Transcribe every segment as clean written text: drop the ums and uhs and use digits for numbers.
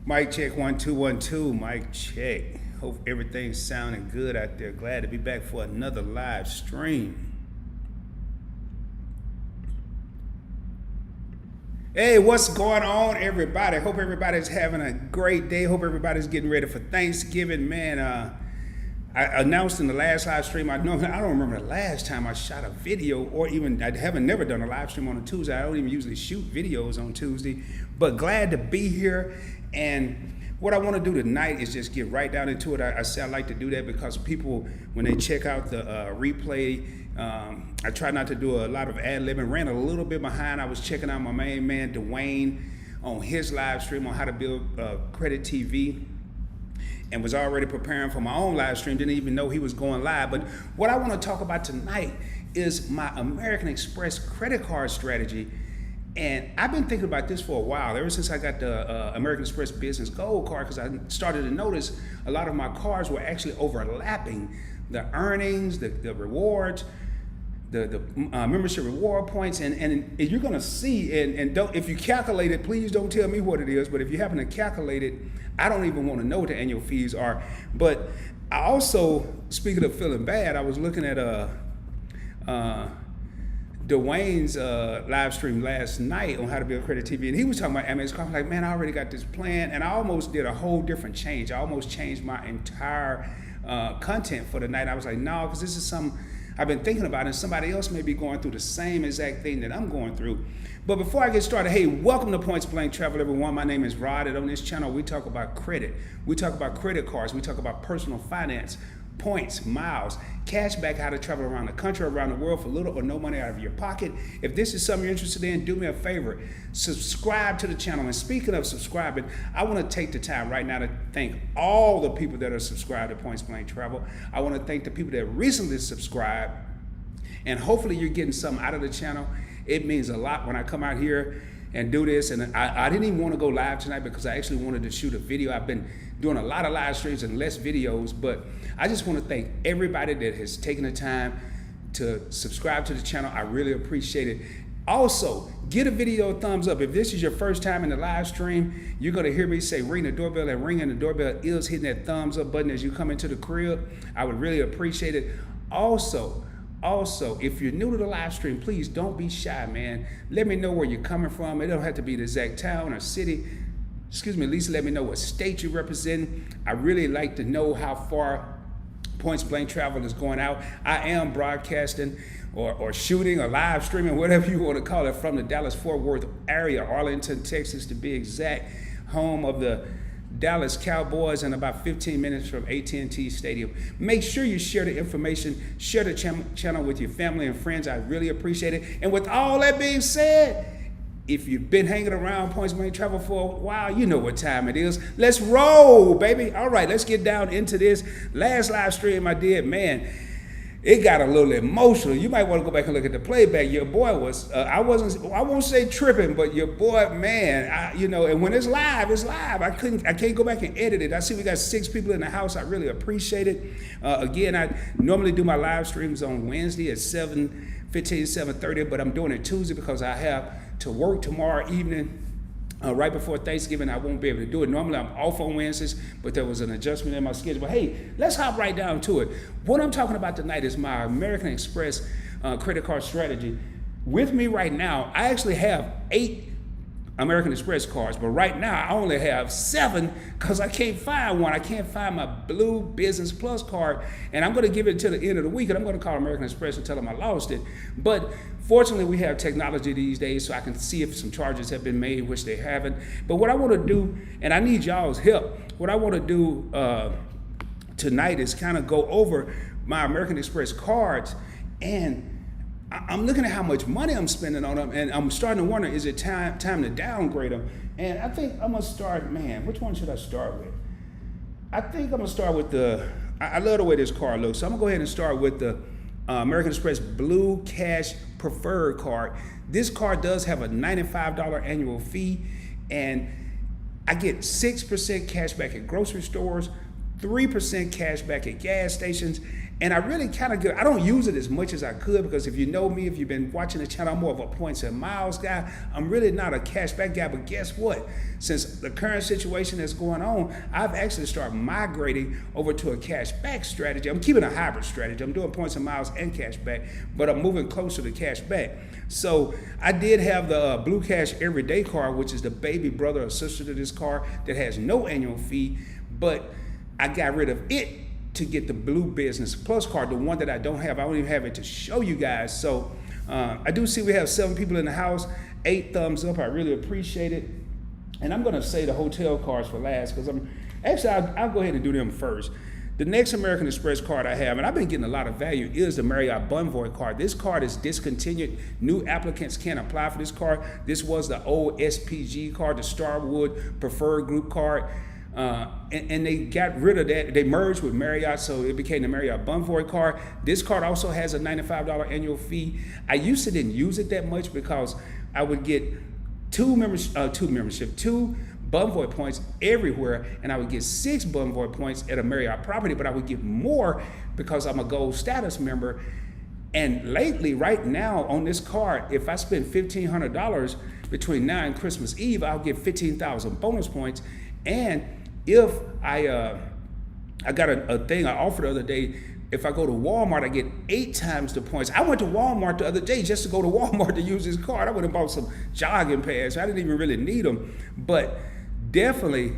Mic check 1 2 1 2. Mic check. Hope everything's sounding good out there. Glad to be back for another live stream. Hey, what's going on, everybody? Hope everybody's having a great day. Hope everybody's getting ready for Thanksgiving, man. I announced in the last live stream. I don't remember the last time I shot a video, or even I haven't never done a live stream on a Tuesday. I don't even usually shoot videos on Tuesday, but glad to be here. And what I want to do tonight is just get right down into it. I say I like to do that because people, when they check out the replay, I try not to do a lot of ad-libbing. Ran a little bit behind. I was checking out my main man, Dwayne, on his live stream on how to build credit TV, and was already preparing for my own live stream. Didn't even know he was going live. But what I want to talk about tonight is my American Express credit card strategy. And I've been thinking about this for a while, ever since I got the American Express Business Gold card, because I started to notice a lot of my cards were actually overlapping the earnings, the rewards, the membership reward points, and you're gonna see, and don't, if you calculate it, please don't tell me what it is, but if you happen to calculate it, I don't even want to know what the annual fees are. But I also, speaking of feeling bad, I was looking at Dwayne's live stream last night on how to build credit TV, and he was talking about Amex. I'm like, man, I already got this plan, and I almost did a whole different change. I almost changed my entire content for the night. I was like, no, because this is something I've been thinking about, and somebody else may be going through the same exact thing that I'm going through. But before I get started, hey, welcome to Points Blank Travel, everyone. My name is Rod, and on this channel, we talk about credit. We talk about credit cards. We talk about personal finance, points, miles, cashback, how to travel around the country, around the world for little or no money out of your pocket. If this is something you're interested in, do me a favor, subscribe to the channel. And speaking of subscribing, I want to take the time right now to thank all the people that are subscribed to Points Blank Travel. I want to thank the people that recently subscribed, and hopefully you're getting something out of the channel. It means a lot when I come out here and do this. And I didn't even want to go live tonight because I actually wanted to shoot a video. I've been doing a lot of live streams and less videos, but I just want to thank everybody that has taken the time to subscribe to the channel. I really appreciate it. Also, get a video a thumbs up. If this is your first time in the live stream, you're going to hear me say ring the doorbell, and ringing the doorbell is hitting that thumbs up button as you come into the crib. I would really appreciate it. Also, if you're new to the live stream, please don't be shy, man. Let me know where you're coming from. It don't have to be the exact town or city. Excuse me, at least let me know what state you represent. I really like to know how far Points Blank Travel is going out. I am broadcasting or shooting or live streaming, whatever you want to call it, from the Dallas-Fort Worth area, Arlington, Texas to be exact, home of the Dallas Cowboys, and about 15 minutes from AT&T Stadium. Make sure you share the information, share the channel with your family and friends. I really appreciate it. And with all that being said, if you've been hanging around Points Blank Travel for a while, you know what time it is. Let's roll, baby. All right, let's get down into this. Last live stream I did, man, it got a little emotional. You might want to go back and look at the playback. Your boy was, I won't say tripping, but your boy, man, and when it's live, it's live. I can't go back and edit it. I see we got 6 people in the house. I really appreciate it. Again, I normally do my live streams on Wednesday at 7:15, 7:30, but I'm doing it Tuesday because I have to work tomorrow evening. Right before Thanksgiving, I won't be able to do it. Normally, I'm off on Wednesdays, but there was an adjustment in my schedule. But hey, let's hop right down to it. What I'm talking about tonight is my American Express credit card strategy. With me right now, I actually have 8 American Express cards, but right now I only have 7 because I can't find one. I can't find my Blue Business Plus card, and I'm going to give it until the end of the week, and I'm going to call American Express and tell them I lost it. But fortunately, we have technology these days, so I can see if some charges have been made, which they haven't. But what I want to do, and I need y'all's help, what I want to do tonight is kind of go over my American Express cards, and I'm looking at how much money I'm spending on them, and I'm starting to wonder, is it time to downgrade them? And I think I'm going to start, man, which one should I start with? I think I'm going to start with I love the way this card looks, so I'm going to go ahead and start with the American Express Blue Cash Preferred card. This card does have a $95 annual fee, and I get 6% cash back at grocery stores, 3% cash back at gas stations, And I really kind of I don't use it as much as I could, because if you know me, if you've been watching the channel, I'm more of a points and miles guy. I'm really not a cashback guy, but guess what? Since the current situation that's going on, I've actually started migrating over to a cashback strategy. I'm keeping a hybrid strategy. I'm doing points and miles and cashback, but I'm moving closer to cashback. So I did have the Blue Cash Everyday card, which is the baby brother or sister to this card that has no annual fee, but I got rid of it to get the Blue Business Plus card, the one that I don't have. I don't even have it to show you guys. So I do see we have 7 people in the house, 8 thumbs up. I really appreciate it. And I'm gonna say the hotel cards for last, because I'll go ahead and do them first. The next American Express card I have, and I've been getting a lot of value, is the Marriott Bonvoy card. This card is discontinued. New applicants can't apply for this card. This was the old SPG card, the Starwood Preferred Group card. And they got rid of that. They merged with Marriott, so it became the Marriott Bonvoy card. This card also has a $95 annual fee. I used to didn't use it that much because I would get two Bonvoy points everywhere, and I would get 6 Bonvoy points at a Marriott property, but I would get more because I'm a gold status member. And lately, right now on this card, if I spend $1,500 between now and Christmas Eve, I'll get 15,000 bonus points. And if I got a thing I offered the other day, if I go to Walmart, I get 8 times the points. I went to Walmart the other day just to go to Walmart to use this card. I went and bought some jogging pants. I didn't even really need them. But definitely,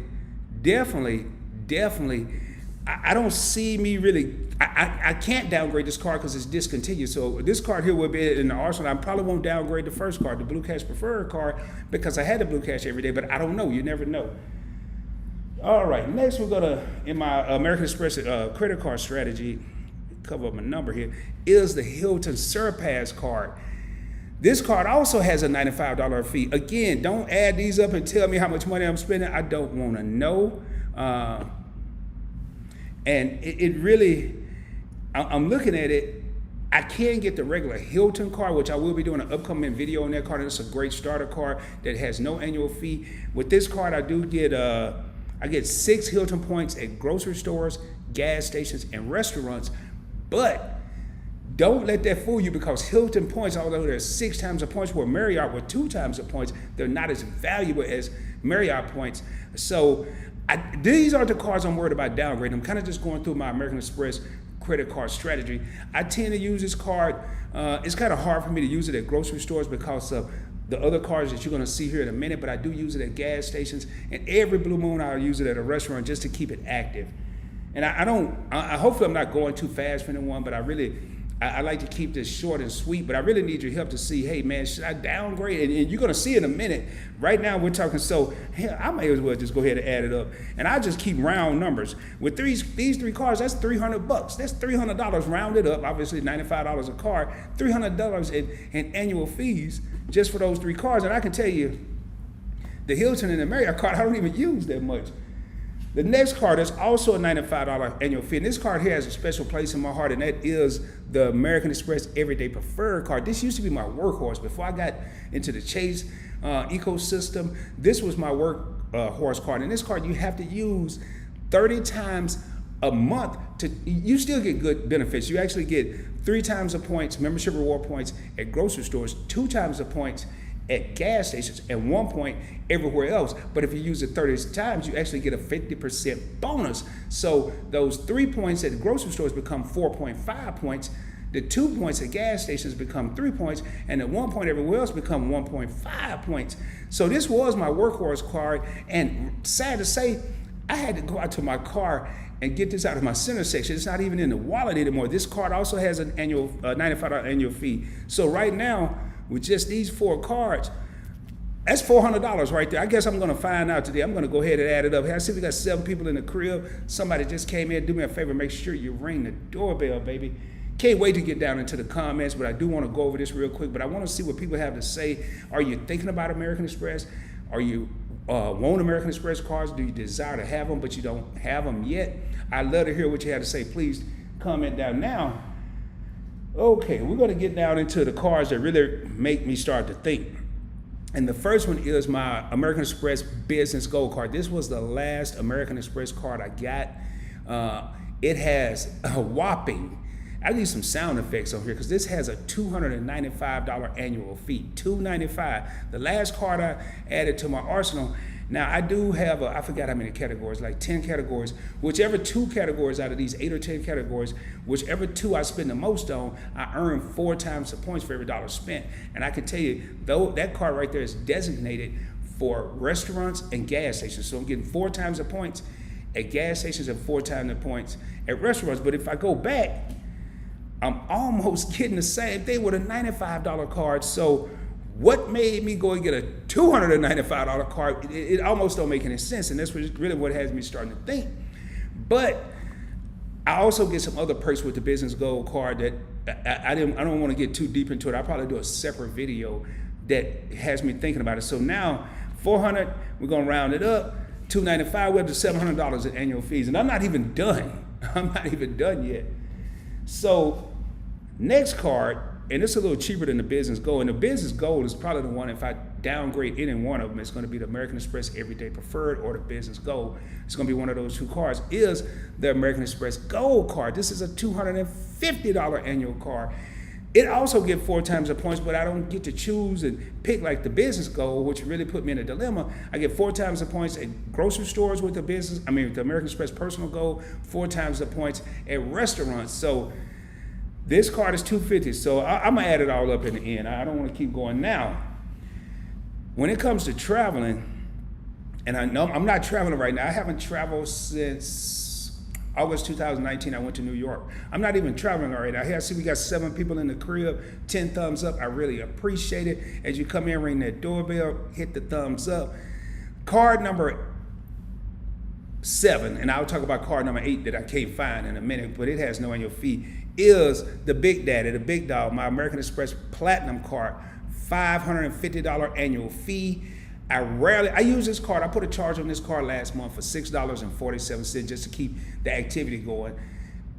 I don't see me really, I can't downgrade this card because it's discontinued. So this card here will be in the arsenal. I probably won't downgrade the first card, the Blue Cash Preferred card, because I had the Blue Cash every day, but I don't know. You never know. All right, next we're gonna, in my American Express credit card strategy, cover up my number here, is the Hilton Surpass card. This card also has a $95 fee. Again, don't add these up and tell me how much money I'm spending. I don't wanna know. And it really, I'm looking at it, I can get the regular Hilton card, which I will be doing an upcoming video on that card, and it's a great starter card that has no annual fee. With this card, I do get, I get 6 Hilton points at grocery stores, gas stations, and restaurants, but don't let that fool you, because Hilton points, although they're 6 times the points, where Marriott were 2 times the points, they're not as valuable as Marriott points. So these are the cards I'm worried about downgrading. I'm kind of just going through my American Express credit card strategy. I tend to use this card. It's kind of hard for me to use it at grocery stores because of the other cards that you're going to see here in a minute, but I do use it at gas stations, and every blue moon I'll use it at a restaurant just to keep it active. And hopefully I'm not going too fast for anyone, but I like to keep this short and sweet, but I really need your help to see, hey man, should I downgrade? And you're gonna see in a minute. Right now we're talking, so hell, I may as well just go ahead and add it up. And I just keep round numbers. With these 3 cards, that's $300. That's $300 rounded up, obviously $95 a card, $300 in annual fees just for those 3 cards. And I can tell you, the Hilton and the Marriott card, I don't even use that much. The next card is also a $95 annual fee. And this card here has a special place in my heart, and that is the American Express Everyday Preferred card. This used to be my workhorse. Before I got into the Chase ecosystem, this was my workhorse card. And this card you have to use 30 times a month. You still get good benefits. You actually get 3 times the points, membership reward points at grocery stores, 2 times the points at gas stations, and 1 point everywhere else. But if you use it 30 times, you actually get a 50% bonus. So those 3 points at grocery stores become 4.5 points. The 2 points at gas stations become 3 points, and the 1 point everywhere else become 1.5 points. So this was my workhorse card, and sad to say, I had to go out to my car and get this out of my center section. It's not even in the wallet anymore. This card also has an annual $95 annual fee. So right now, with just these 4 cards, that's $400 right there. I guess I'm gonna find out today. I'm gonna go ahead and add it up. I see we got 7 people in the crib. Somebody just came in. Do me a favor, make sure you ring the doorbell, baby. Can't wait to get down into the comments, but I do wanna go over this real quick. But I wanna see what people have to say. Are you thinking about American Express? Are you want American Express cards? Do you desire to have them, but you don't have them yet? I'd love to hear what you have to say. Please comment down now. Okay, we're gonna get down into the cards that really make me start to think. And the first one is my American Express Business Gold card. This was the last American Express card I got. It has a whopping I need some sound effects on here because this has a $295 annual fee. $295. The last card I added to my arsenal. Now I do have I forgot how many categories, like 10 categories. Whichever 2 categories out of these 8 or 10 categories, whichever 2 I spend the most on, I earn 4 times the points for every dollar spent. And I can tell you, though, that card right there is designated for restaurants and gas stations. So I'm getting 4 times the points at gas stations and 4 times the points at restaurants. But if I go back, I'm almost getting the same thing with a $95 card. So what made me go and get a $295 card? It almost don't make any sense, and that's really what has me starting to think. But I also get some other perks with the Business Gold card that I don't want to get too deep into it. I'll probably do a separate video that has me thinking about it. So now $400, we're gonna round it up. $295, we're up to $700 in annual fees, and I'm not even done. I'm not even done yet. So next card, and it's a little cheaper than the Business Gold. And the Business Gold is probably the one, if I downgrade any one of them, it's going to be the American Express Everyday Preferred or the Business Gold. It's going to be one of those 2 cards, is the American Express Gold card. This is a $250 annual card. It also gets 4 times the points, but I don't get to choose and pick like the Business Gold, which really put me in a dilemma. I get 4 times the points at grocery stores with the with the American Express Personal Gold, 4 times the points at restaurants. So this card is $250, so I'm gonna add it all up in the end. I don't want to keep going now. When it comes to traveling, and I know I'm not traveling right now. I haven't traveled since August 2019. I went to New York. I'm not even traveling right now. Here I see we got 7 people in the crib. 10 thumbs up. I really appreciate it. As you come in, ring that doorbell, hit the thumbs up. Card number 7, and I'll talk about card number 8 that I can't find in a minute, but it has no annual fee, is the Big Daddy, the Big Dog, my American Express Platinum card, $550 annual fee. I use this card. I put a charge on this card last month for $6.47 just to keep the activity going.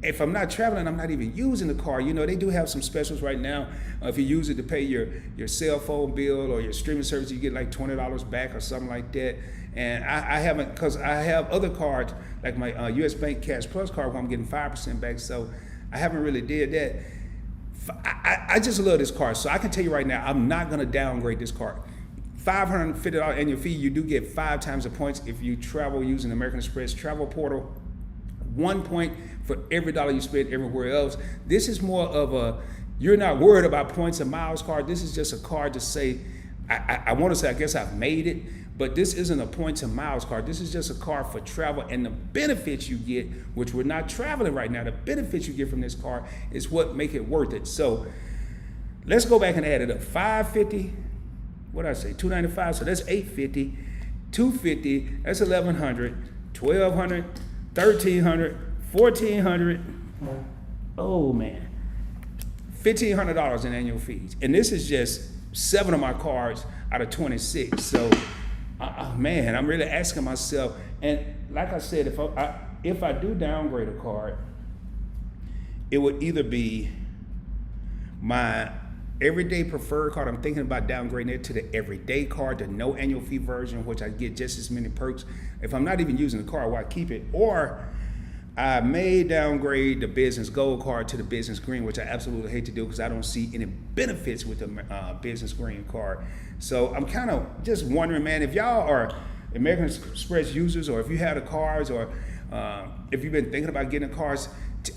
If I'm not traveling, I'm not even using the card. You know, they do have some specials right now. If you use it to pay your cell phone bill or your streaming service, you get like $20 back or something like that. And I haven't, because I have other cards, like my US Bank Cash Plus card, where I'm getting 5% back. So I haven't really did that. I just love this card. So I can tell you right now, I'm not gonna downgrade this card. $550 annual fee, you do get 5 times the points if you travel using American Express Travel Portal. 1 point for every dollar you spend everywhere else. This is more of you're not worried about points and miles card. This is just a card to say, I want to say, I guess I've made it, but this isn't a points and miles card. This is just a card for travel, and the benefits you get, which we're not traveling right now, the benefits you get from this card is what make it worth it. So let's go back and add it up. $550, what did I say, $295, so that's $850, $250, that's $1,100, $1,200, $1,300, $1,400, oh man, $1,500 in annual fees. And this is just 7 of my cards out of 26. So, man, I'm really asking myself, and like I said, if I do downgrade a card, it would either be my Everyday Preferred card. I'm thinking about downgrading it to the Everyday card, the no annual fee version, which I get just as many perks. If I'm not even using the card, why keep it? Or I may downgrade the Business Gold card to the Business Green, which I absolutely hate to do because I don't see any benefits with the Business Green card. So I'm kind of just wondering, man, if y'all are American Express users, or if you have the cards, or if you've been thinking about getting the cards,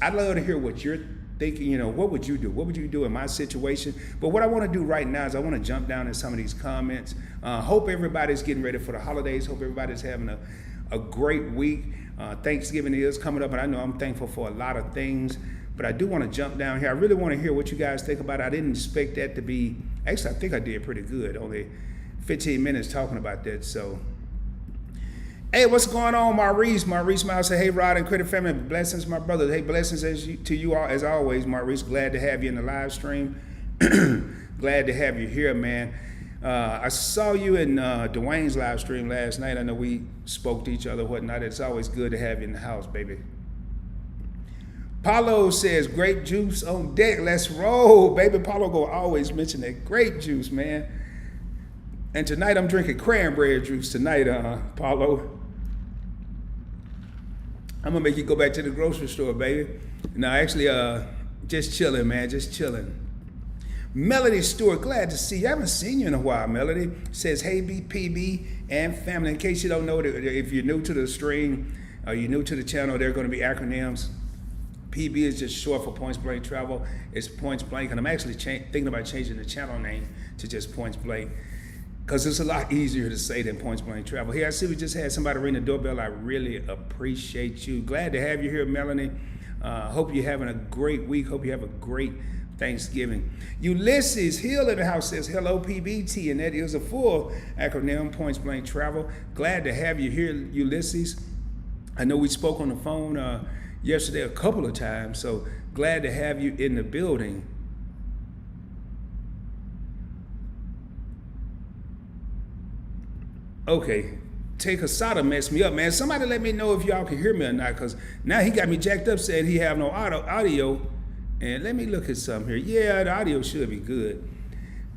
I'd love to hear what you're thinking. You know, what would you do? What would you do in my situation? But what I want to do right now is I want to jump down in some of these comments. Hope everybody's getting ready for the holidays. Hope everybody's having a great week. Thanksgiving is coming up, and I know I'm thankful for a lot of things, but I do want to jump down here. I really want to hear what you guys think about it. I didn't expect that to be, actually, I think I did pretty good, only 15 minutes talking about that. So, hey, what's going on, Maurice? Maurice Miles said, hey, Rod and Credit Family, blessings, my brother. Hey, blessings to you all, as always, Maurice. Glad to have you in the live stream. Glad to have you here, man. I saw you in Dwayne's live stream last night. I know we spoke to each other, whatnot. It's always good to have you in the house, baby. Paulo says, grape juice on deck. Let's roll, baby. Paulo go always mention that grape juice, man. And tonight I'm drinking cranberry juice tonight, Paulo. I'm gonna make you go back to the grocery store, baby. No, actually, Just chilling, man. Just chilling. Melody Stewart, glad to see you. I haven't seen you in a while, Melody. Says, hey, BPB and family. In case you don't know, if you're new to the stream or you're new to the channel, there are going to be acronyms. PB is just short for Points Blank Travel. It's Points Blank, and I'm actually thinking about changing the channel name to just Points Blank because it's a lot easier to say than Points Blank Travel. Here, I see we just had somebody ring the doorbell. I really appreciate you. Glad to have you here, Melanie. Hope you're having a great week. Hope you have a great Thanksgiving. Ulysses Hill in the house says, hello, PBT, and that is a full acronym, Points Blank Travel. Glad to have you here, Ulysses. I know we spoke on the phone yesterday a couple of times, so glad to have you in the building. Okay, Take Asada messed me up, man. Somebody let me know if y'all can hear me or not, because now he got me jacked up saying he have no audio. And let me look at something here. Yeah, the audio should be good.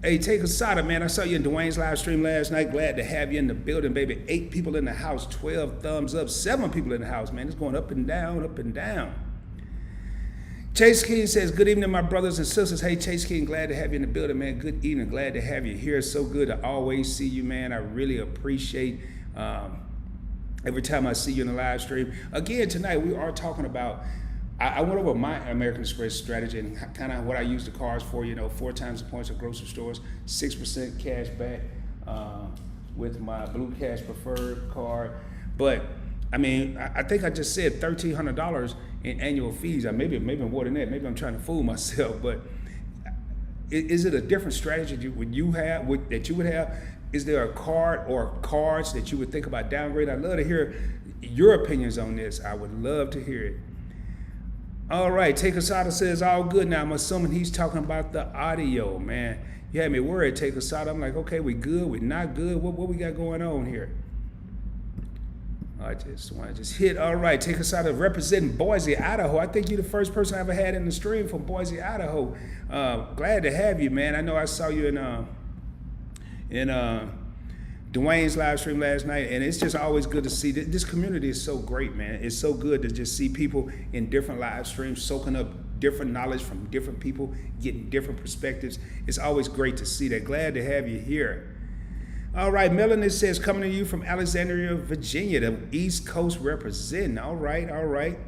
Hey, Take Asada, man. I saw you in Dwayne's live stream last night. Glad to have you in the building, baby. 8 people in the house, 12 thumbs up, 7 people in the house, man. It's going up and down, up and down. Chase King says, good evening, my brothers and sisters. Hey, Chase King, glad to have you in the building, man. Good evening. Glad to have you here. It's so good to always see you, man. I really appreciate every time I see you in the live stream. Again, tonight we are talking about, I went over my American Express strategy and kind of what I use the cards for, 4 times the points at grocery stores, 6% cash back with my Blue Cash Preferred card. But, I mean, I think I just said $1,300 in annual fees. Maybe more than that. Maybe I'm trying to fool myself. But is it a different strategy that you would have? Is there a card or cards that you would think about downgrade? I'd love to hear your opinions on this. I would love to hear it. All right, Take Asada says, all good now. I'm assuming he's talking about the audio, man. You had me worried, Take Asada. I'm like, okay, we good, we not good. What we got going on here? I just want to hit. All right, Take Asada representing Boise, Idaho. I think you're the first person I ever had in the stream from Boise, Idaho. Glad to have you, man. I know I saw you in Dwayne's live stream last night, and it's just always good to see. This community is so great, man. It's so good to just see people in different live streams soaking up different knowledge from different people, getting different perspectives. It's always great to see that. Glad to have you here. All right, Melanie says, coming to you from Alexandria, Virginia, the East Coast representing. All right, all right.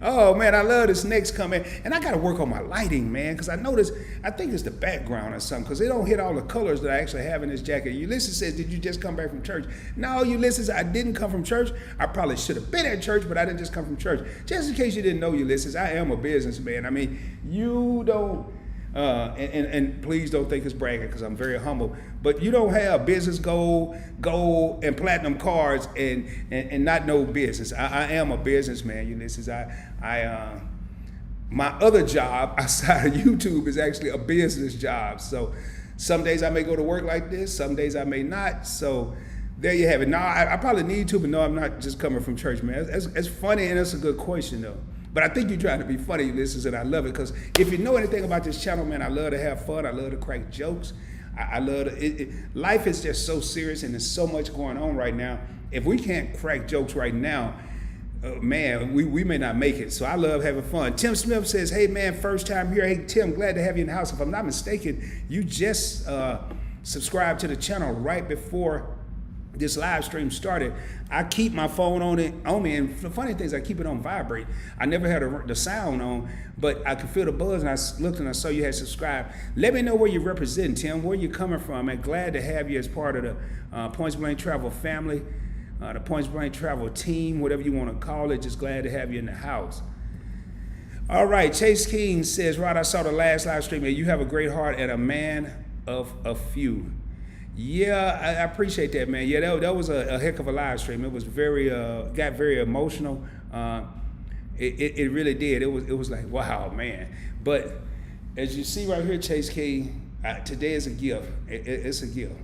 Oh, man, I love this next comment. And I got to work on my lighting, man, because I noticed, I think it's the background or something, because they don't hit all the colors that I actually have in this jacket. Ulysses says, did you just come back from church? No, Ulysses, I didn't come from church. I probably should have been at church, but I didn't just come from church. Just in case you didn't know, Ulysses, I am a businessman. I mean, you don't, and please don't think it's bragging, because I'm very humble, but you don't have business gold and platinum cards and not know business. I am a businessman, Ulysses. My other job outside of YouTube is actually a business job. So some days I may go to work like this, some days I may not. So there you have it. Now I probably need to, but no, I'm not just coming from church, man. It's funny, and it's a good question though. But I think you're trying to be funny, Ulysses, and I love it, because if you know anything about this channel, man, I love to have fun. I love to crack jokes. I love to, life is just so serious, and there's so much going on right now. If we can't crack jokes right now, man, we may not make it. So I love having fun. Tim Smith says, hey, man, first time here. Hey, Tim, glad to have you in the house. If I'm not mistaken, you just subscribed to the channel right before this live stream started. I keep my phone on me, and the funny thing is I keep it on vibrate. I never had the sound on, but I could feel the buzz, and I looked and I saw you had subscribed. Let me know where you represent, Tim, where you coming from, and glad to have you as part of the Points Blank Travel family, the Points Blank Travel team, whatever you want to call it. Just glad to have you in the house. All right, Chase King says, Rod, I saw the last live stream, and you have a great heart and a man of a few. Yeah, I appreciate that, man. Yeah, that was a heck of a live stream. It was got very emotional. It really did. It was like, wow, man. But as you see right here, Chase King, today is a gift. It's a gift.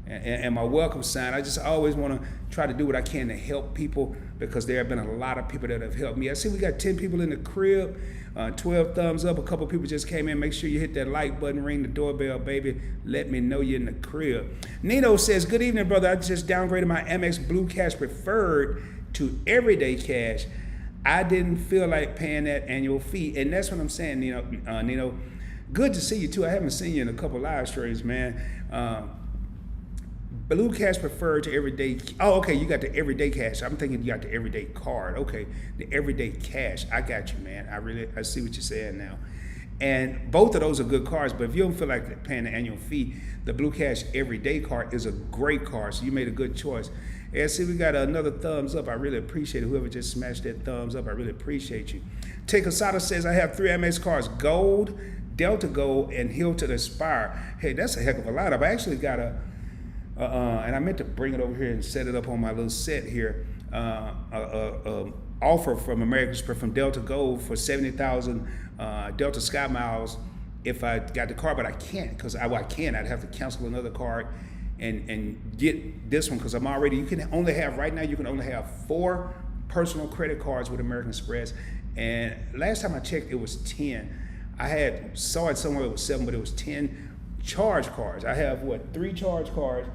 And my welcome sign, I just always want to try to do what I can to help people, because there have been a lot of people that have helped me. I see we got 10 people in the crib, 12 thumbs up. A couple people just came in. Make sure you hit that like button, ring the doorbell, baby. Let me know you're in the crib. Nino says, good evening, brother. I just downgraded my Amex Blue Cash Preferred to Everyday Cash. I didn't feel like paying that annual fee, and that's what I'm saying. Nino, good to see you too. I haven't seen you in a couple live streams, man. Blue Cash preferred to everyday. Oh, okay, you got the everyday cash. I'm thinking you got the everyday card. Okay, the everyday cash. I got you, man. I see what you're saying now. And both of those are good cards, but if you don't feel like paying the annual fee, the Blue Cash everyday card is a great card. So you made a good choice. And see, we got another thumbs up. I really appreciate it. Whoever just smashed that thumbs up, I really appreciate you. Take Asada says, I have 3 Amex cards: Gold, Delta Gold, and Hilton Aspire. Hey, that's a heck of a lineup. I actually got and I meant to bring it over here and set it up on my little set here. Offer from American Express from Delta Gold for 70,000 Delta Sky Miles if I got the card, but I can't because I can't. I'd have to cancel another card and get this one because I'm already. You can only have right now. You can only have 4 personal credit cards with American Express, and last time I checked, it was 10. I saw it somewhere it was 7, but it was 10 charge cards. I have 3 charge cards.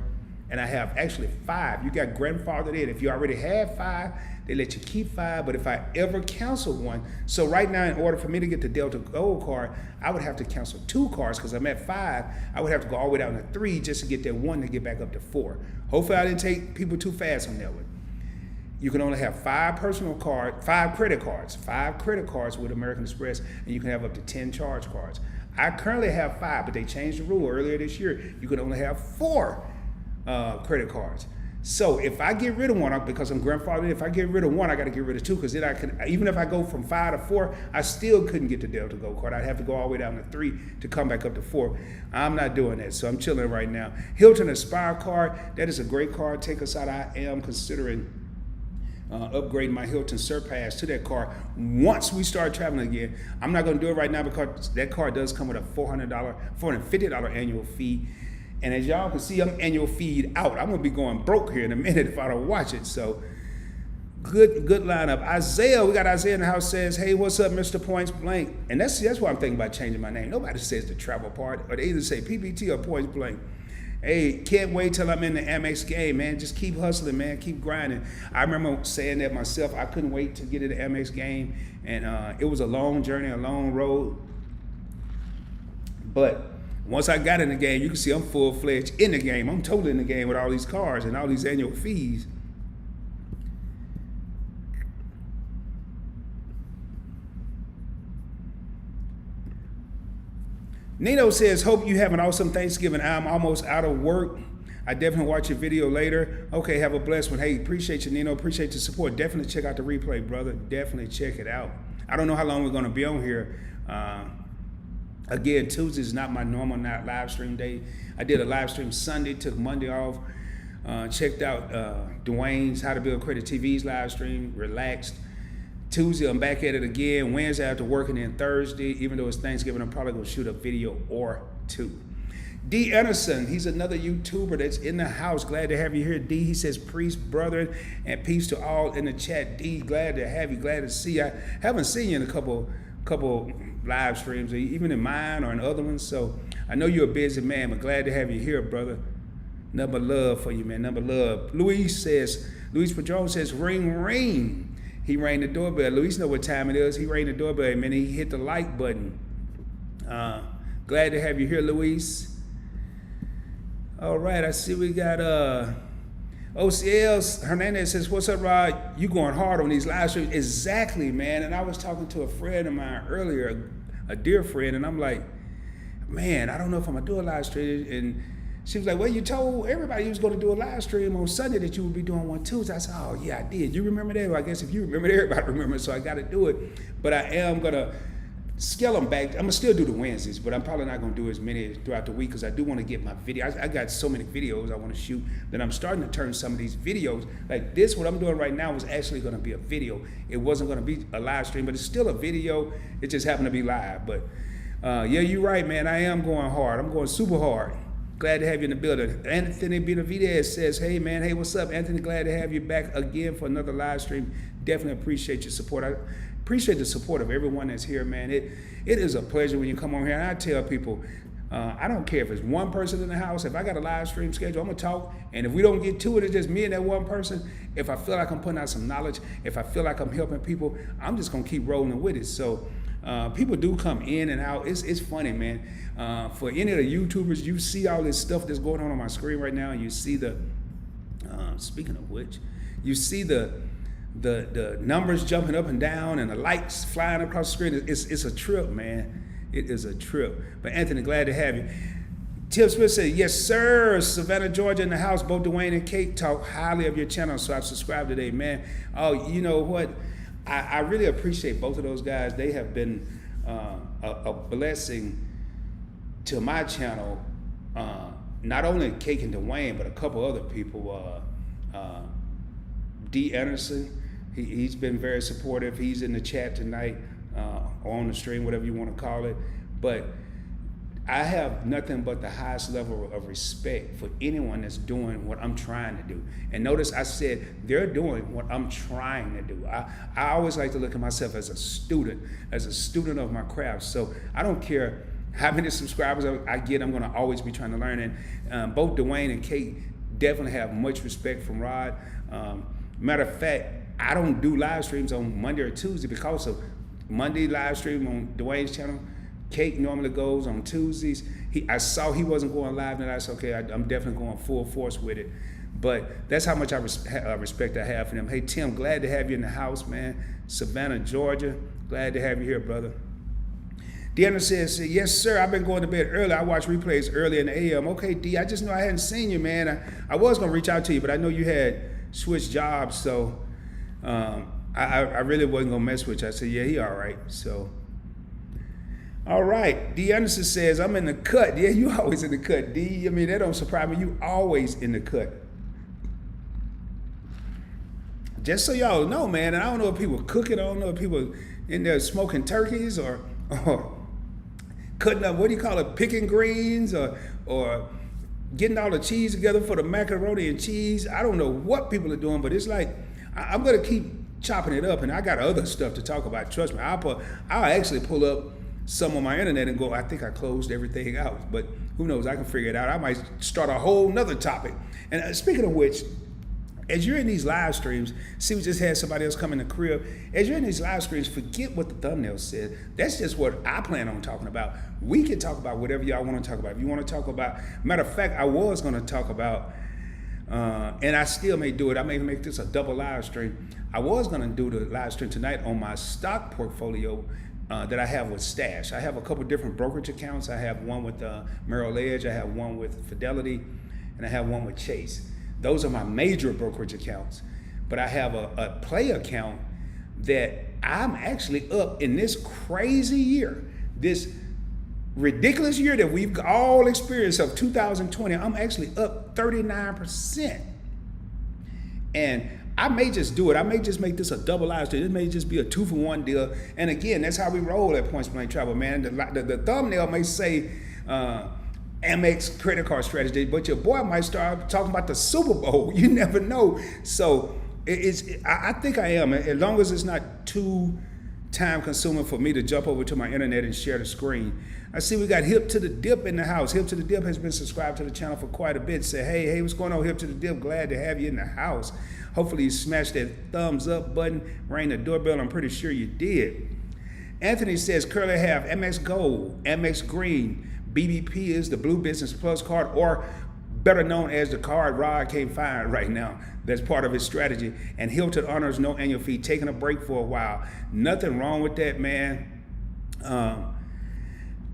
And I have actually 5. You got grandfathered in. If you already have 5, they let you keep 5. But if I ever cancel one, so right now, in order for me to get the Delta Gold card, I would have to cancel 2 cards because I'm at 5. I would have to go all the way down to 3 just to get that 1 to get back up to 4. Hopefully, I didn't take people too fast on that one. You can only have 5 credit cards with American Express, and you can have up to 10 charge cards. I currently have 5, but they changed the rule earlier this year. You can only have 4. Credit cards. So if I get rid of one, because I'm grandfathered, if I get rid of one, I got to get rid of 2 because then I can. Even if I go from 5 to 4, I still couldn't get the Delta Gold card. I'd have to go all the way down to 3 to come back up to 4. I'm not doing that, so I'm chilling right now. Hilton Aspire card, that is a great card. Take us out. I am considering upgrading my Hilton Surpass to that card once we start traveling again. I'm not going to do it right now because that card does come with a $450 annual fee. And as y'all can see, I'm annual feed out. I'm gonna be going broke here in a minute if I don't watch it. So good lineup. Isaiah, we got Isaiah in the house, says, hey, what's up, Mr. Points Blank? And that's why I'm thinking about changing my name. Nobody says the travel part, or they either say PPT or Points Blank. Hey, can't wait till I'm in the Amex game, man. Just keep hustling, man. Keep grinding. I remember saying that myself. I couldn't wait to get in the Amex game. And it was a long journey, a long road. But once I got in the game, you can see I'm full-fledged in the game. I'm totally in the game with all these cars and all these annual fees. Nino says, hope you have an awesome Thanksgiving. I'm almost out of work. I definitely watch your video later. Okay, have a blessed one. Hey, appreciate you, Nino. Appreciate the support. Definitely check out the replay, brother. Definitely check it out. I don't know how long we're going to be on here. Again, Tuesday is not my normal live stream day. I did a live stream Sunday, took Monday off, checked out Dwayne's How to Build Credit TV's live stream, relaxed. Tuesday, I'm back at it again. Wednesday, after working, and Thursday, even though it's Thanksgiving, I'm probably going to shoot a video or 2. D. Anderson, he's another YouTuber that's in the house. Glad to have you here, D. He says, priest, brethren, and peace to all in the chat. D, glad to have you, glad to see you. I haven't seen you in a couple live streams, even in mine or in other ones. So I know you're a busy man, but glad to have you here, brother. Nothing but love for you, man. Nothing but love. Luis Padron says, ring, ring. He rang the doorbell. Luis know what time it is. He rang the doorbell, man. He hit the like button. Glad to have you here, Luis. All right, I see we got OCL Hernandez says, what's up, Rod? You going hard on these live streams. Exactly, man. And I was talking to a friend of mine earlier, a dear friend, and I'm like, man, I don't know if I'm going to do a live stream. And she was like, well, you told everybody you was going to do a live stream on Sunday that you would be doing one Tuesday. I said, oh, yeah, I did. You remember that? Well, I guess if you remember it, everybody remembers, so I got to do it. But I am going to scale them back. I'm gonna still do the Wednesdays, but I'm probably not gonna do as many throughout the week because I do want to get my video. I got so many videos I want to shoot that I'm starting to turn some of these videos like this. What I'm doing right now is actually gonna be a video. It wasn't gonna be a live stream, but it's still a video. It just happened to be live. But yeah, you're right, man. I am going hard. I'm going super hard. Glad to have you in the building. Anthony Benavidez says, hey, man. Hey, what's up, Anthony? Glad to have you back again for another live stream. Definitely appreciate your support. I appreciate the support of everyone that's here, man. It is a pleasure when you come on here. And I tell people, I don't care if it's one person in the house. If I got a live stream schedule, I'm gonna talk. And if we don't get to it, it's just me and that one person. If I feel like I'm putting out some knowledge, if I feel like I'm helping people, I'm just gonna keep rolling with it. So people do come in and out. It's funny, man. For any of the YouTubers, you see all this stuff that's going on my screen right now, and you see the. Speaking of which, you see the numbers jumping up and down and the lights flying across the screen. It's a trip, man. It is a trip. But Anthony, glad to have you. Tim Smith said, yes, sir. Savannah, Georgia in the house. Both Dwayne and Kate talk highly of your channel, so I've subscribed today, man. Oh, you know what? I really appreciate both of those guys. They have been a blessing to my channel. Not only Kate and Dwayne, but a couple other people. D. Anderson, he's been very supportive. He's in the chat tonight, or on the stream, whatever you want to call it. But I have nothing but the highest level of respect for anyone that's doing what I'm trying to do. And notice I said they're doing what I'm trying to do. I always like to look at myself as a student of my craft. So I don't care how many subscribers I get, I'm gonna always be trying to learn. And both Dwayne and Kate definitely have much respect from Rod. Matter of fact, I don't do live streams on Monday or Tuesday because of Monday live stream on Dwayne's channel. Kate normally goes on Tuesdays. I saw he wasn't going live, and I said, okay, I'm definitely going full force with it. But that's how much respect I have for them. Hey, Tim, glad to have you in the house, man. Savannah, Georgia, glad to have you here, brother. Deanna says, yes, sir, I've been going to bed early. I watch replays early in the AM. Okay, D, I just know I hadn't seen you, man. I was going to reach out to you, but I know you had switched jobs, so I really wasn't going to mess with you. I said, yeah, he all right. So, all right. D. Anderson says, I'm in the cut. Yeah, you always in the cut, D. I mean, that don't surprise me. You always in the cut. Just so y'all know, man, and I don't know if people cooking. I don't know if people in there smoking turkeys or cutting up, what do you call it, picking greens or getting all the cheese together for the macaroni and cheese. I don't know what people are doing, but it's like, I'm going to keep chopping it up, and I got other stuff to talk about. Trust me, I'll actually pull up some on my internet and go, I think I closed everything out, but who knows, I can figure it out. I might start a whole nother topic. And speaking of which, as you're in these live streams, see, we just had somebody else come in the crib. As you're in these live streams, forget what the thumbnail said. That's just what I plan on talking about. We can talk about whatever y'all want to talk about. If you want to talk about, matter of fact, I was going to talk about, and I still may do it. I may make this a double live stream. I was going to do the live stream tonight on my stock portfolio that I have with Stash. I have a couple different brokerage accounts. I have one with Merrill Edge. I have one with Fidelity, and I have one with Chase. Those are my major brokerage accounts. But I have a play account that I'm actually up in this crazy year, this ridiculous year that we've all experienced of 2020. I'm actually up 39%. And I may just do it. I may just make this a double live stream. This may just be a 2-for-1 deal. And again, that's how we roll at Points Blank Travel, man. The thumbnail may say, Amex credit card strategy, but your boy might start talking about the Super Bowl. You never know. So I think I am, as long as it's not too time consuming for me to jump over to my internet and share the screen. I see we got Hip to the Dip in the house. Hip to the Dip has been subscribed to the channel for quite a bit. Say, hey, what's going on, Hip to the Dip? Glad to have you in the house. Hopefully you smashed that thumbs up button, rang the doorbell. I'm pretty sure you did. Anthony says, currently have Amex Gold, Amex Green, BBP is the Blue Business Plus card, or better known as the card Rod can't find right now. That's part of his strategy. And Hilton honors no annual fee, taking a break for a while. Nothing wrong with that, man.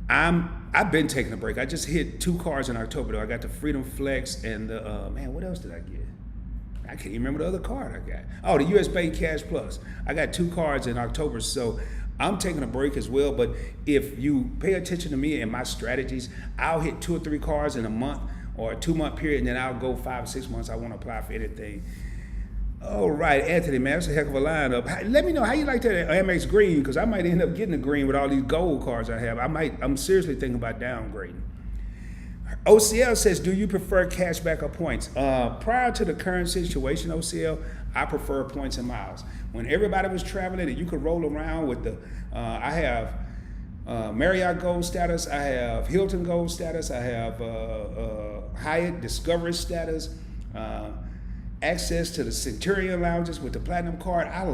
I've been taking a break. I just hit 2 cards in October though. I got the Freedom Flex and the man, what else did I get? I can't even remember the other card I got. Oh, the US Bank Cash Plus. I got 2 cards in October, so I'm taking a break as well. But if you pay attention to me and my strategies, I'll hit 2 or 3 cards in a month or a 2-month period, and then I'll go 5 or 6 months. I won't apply for anything. All right, Anthony, man, that's a heck of a lineup. Let me know how you like that Amex Green, because I might end up getting a green with all these gold cards I have. I'm seriously thinking about downgrading. OCL says, do you prefer cashback or points? Prior to the current situation, OCL, I prefer points and miles. When everybody was traveling and you could roll around with the, I have Marriott Gold status. I have Hilton Gold status. I have Hyatt Discovery status. Access to the Centurion lounges with the Platinum card. I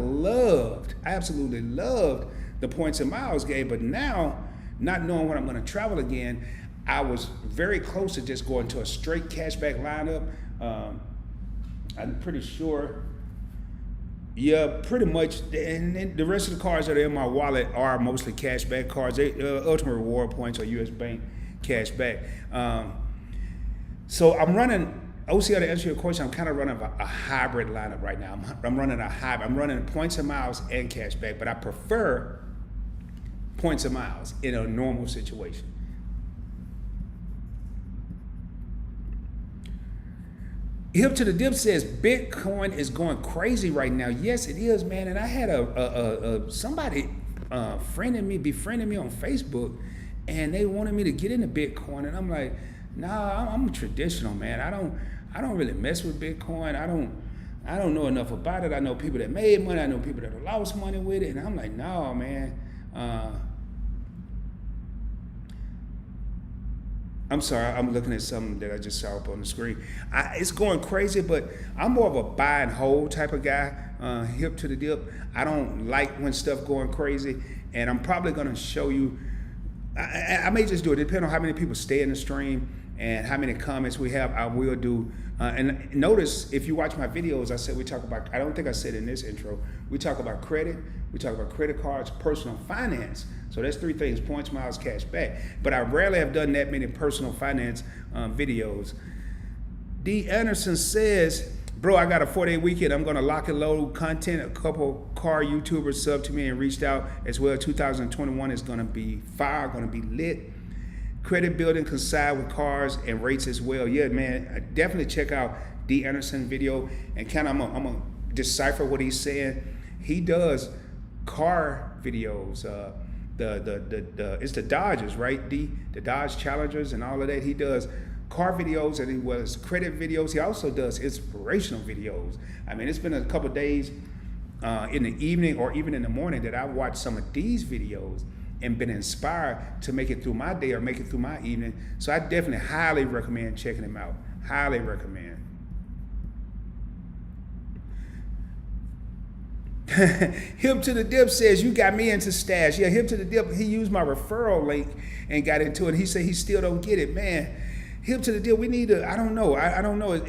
absolutely loved the points and miles game. But now, not knowing when I'm going to travel again, I was very close to just going to a straight cashback lineup. I'm pretty sure. Yeah, pretty much. And then the rest of the cards that are in my wallet are mostly cashback cards. Ultimate Reward Points or US Bank cashback. So I'm running, OCR, to answer your question, I'm kind of running a hybrid lineup right now. I'm running a hybrid. I'm running points and miles and cashback, but I prefer points and miles in a normal situation. Hip to the Dip says Bitcoin is going crazy right now. Yes, it is, man. And I had somebody befriended me on Facebook, and they wanted me to get into Bitcoin, and I'm like, nah, I'm traditional, man. I don't really mess with Bitcoin. I don't know enough about it. I know people that made money. I know people that have lost money with it, and I'm like, no, man. I'm sorry, I'm looking at something that I just saw up on the screen. It's going crazy, but I'm more of a buy and hold type of guy, hip to the dip. I don't like when stuff going crazy, and I'm probably gonna show you, I may just do it, depending on how many people stay in the stream and how many comments we have, I will do. And notice, if you watch my videos, I said we talk about, I don't think I said in this intro, we talk about credit, we talk about credit cards, personal finance. So that's three things: points, miles, cash back. But I rarely have done that many personal finance videos. D. Anderson says, bro, I got a 4-day weekend. I'm gonna lock and load content. A couple car YouTubers subbed to me and reached out as well. 2021 is gonna be fire, gonna be lit. Credit building coincide with cars and rates as well. Yeah, man, definitely check out D. Anderson video and kind of I'm gonna decipher what he's saying. He does car videos. It's the Dodgers, right? The Dodge Challengers and all of that. He does car videos, and he was credit videos. He also does inspirational videos. I mean, it's been a couple days in the evening or even in the morning that I watched some of these videos and been inspired to make it through my day or make it through my evening. So I definitely highly recommend checking him out. Highly recommend. Hip to the Dip says, you got me into Stash. Yeah, Hip to the Dip, he used my referral link and got into it. He said he still don't get it. Man, Hip to the Dip, we need to, I don't know. I don't know.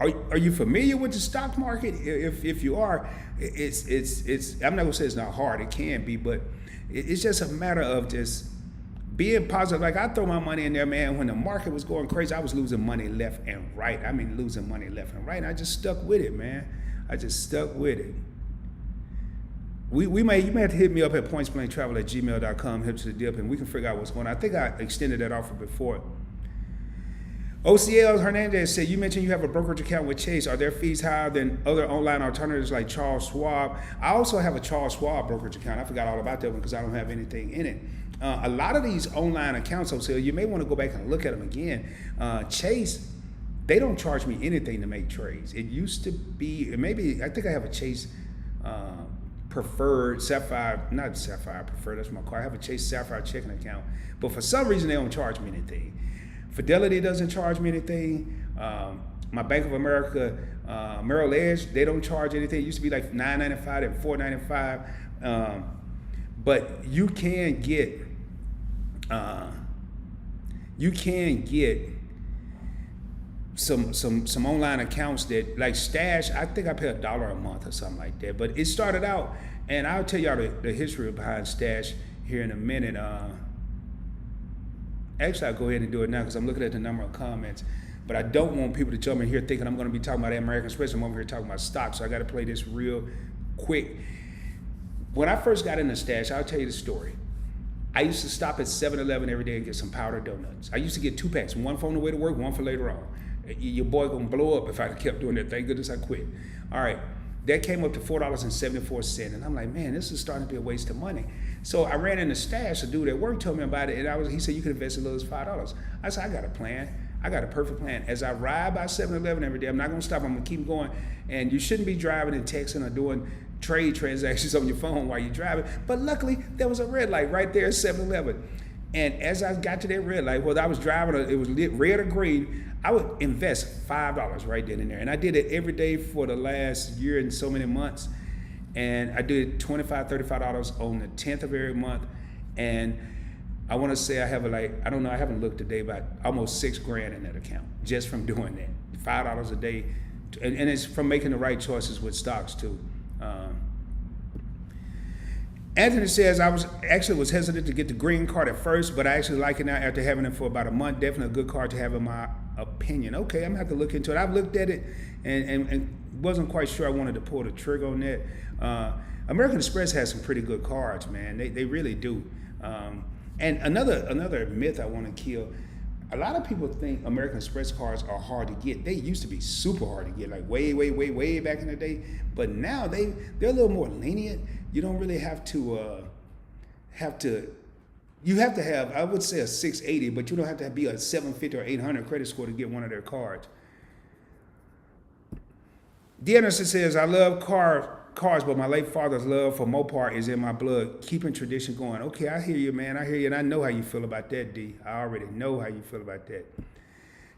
Are you familiar with the stock market? If you are, it's I'm not gonna say it's not hard. It can be, but it's just a matter of just being positive. Like, I throw my money in there, man. When the market was going crazy, I was losing money left and right. I mean, losing money left and right. And I just stuck with it, man. I just stuck with it. You may have to hit me up at pointsplaintravel@gmail.com, hip to the dip, and we can figure out what's going on. I think I extended that offer before. OCL Hernandez said, you mentioned you have a brokerage account with Chase. Are their fees higher than other online alternatives like Charles Schwab? I also have a Charles Schwab brokerage account. I forgot all about that one because I don't have anything in it. A lot of these online accounts, OCL, you may want to go back and look at them again. Chase, they don't charge me anything to make trades. It used to be, maybe, I think I have a Chase Preferred, Sapphire, not Sapphire Preferred, that's my car. I have a Chase Sapphire checking account. But for some reason, they don't charge me anything. Fidelity doesn't charge me anything. My Bank of America, Merrill Edge, they don't charge anything. It used to be like $9.95 and $4.95. But you can get some online accounts that, like Stash, I think I pay $1 a month or something like that. But it started out, and I'll tell y'all the history behind Stash here in a minute. Actually, I'll go ahead and do it now because I'm looking at the number of comments. But I don't want people to jump in here thinking I'm going to be talking about American Express. I'm over here talking about stocks, so I got to play this real quick. When I first got into Stash, I'll tell you the story. I used to stop at 7-Eleven every day and get some powdered donuts. I used to get 2 packs, one for on the way to work, one for later on. Your boy gonna blow up if I kept doing that. Thank goodness I quit. All right, that came up to $4.74, and I'm like, man, this is starting to be a waste of money. So I ran into Stash. A dude at work told me about it, and he said you could invest as little as $5. I said, I got a plan. I got a perfect plan. As I ride by 7-Eleven every day, I'm not gonna stop. I'm gonna keep going. And you shouldn't be driving and texting or doing trade transactions on your phone while you're driving. But luckily, there was a red light right there at 7-Eleven. And as I got to that red light, whether I was driving or it was lit red or green, I would invest $5 right then and there. And I did it every day for the last year and so many months. And I did $25, $35 on the 10th of every month. And I want to say I have I haven't looked today, but almost $6,000 in that account just from doing that. $5 a day. And it's from making the right choices with stocks too. Anthony says, I was hesitant to get the green card at first, but I actually like it now after having it for about a month. Definitely a good card to have in my opinion. Okay, I'm gonna have to look into it. I've looked at it and wasn't quite sure I wanted to pull the trigger on that. American Express has some pretty good cards, man. They really do. And another myth I want to kill. A lot of people think American Express cards are hard to get. They used to be super hard to get, like way back in the day. But now they're a little more lenient. You don't really have to you have to have, I would say, a 680, but you don't have to be a 750 or 800 credit score to get one of their cards. D. Anderson says, I love cars, but my late father's love for Mopar is in my blood, keeping tradition going. Okay, I hear you, man. I hear you, and I know how you feel about that, D. I already know how you feel about that.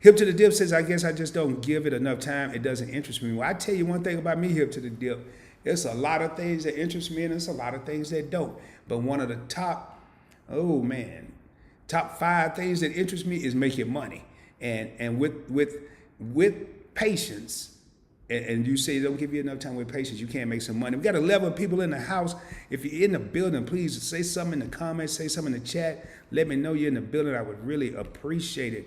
Hip to the Dip says, I guess I just don't give it enough time. It doesn't interest me. Well, I tell you one thing about me, Hip to the Dip. There's a lot of things that interest me, and there's a lot of things that don't. But one of the top 5 things that interest me is making money. And with patience, and you say don't give you enough time with patience, you can't make some money. We got 11 people in the house. If you're in the building, please say something in the comments, say something in the chat. Let me know you're in the building. I would really appreciate it.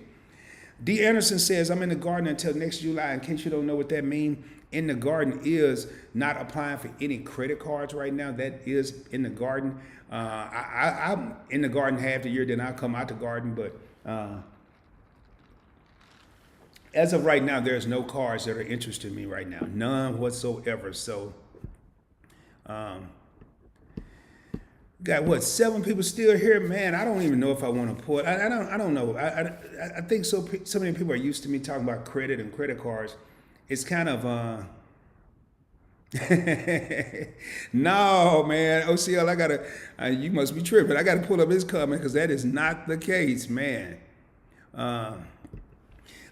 D. Anderson says, I'm in the garden until next July. In case you don't know what that means, in the garden is not applying for any credit cards right now. That is in the garden. I'm in the garden half the year, then I'll come out the garden. But as of right now, there's no cards that are interested in me right now. None whatsoever. So, got 7 people still here, man. I don't even know if I want to pull it. I don't know. I think so many people are used to me talking about credit and credit cards. It's kind of no, man. OCL, you must be tripping. I gotta pull up his comment because that is not the case, man.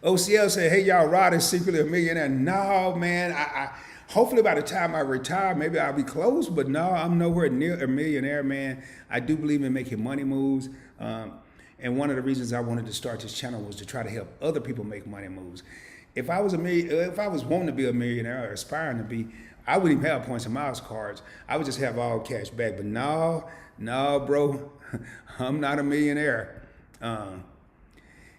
OCL said, hey y'all, Rod is secretly a millionaire. No, man. I hopefully by the time I retire, maybe I'll be close, but no, I'm nowhere near a millionaire, man. I do believe in making money moves. And one of the reasons I wanted to start this channel was to try to help other people make money moves. If I was wanting to be a millionaire or aspiring to be, I wouldn't even have points and miles cards. I would just have all cash back. But no, bro, I'm not a millionaire.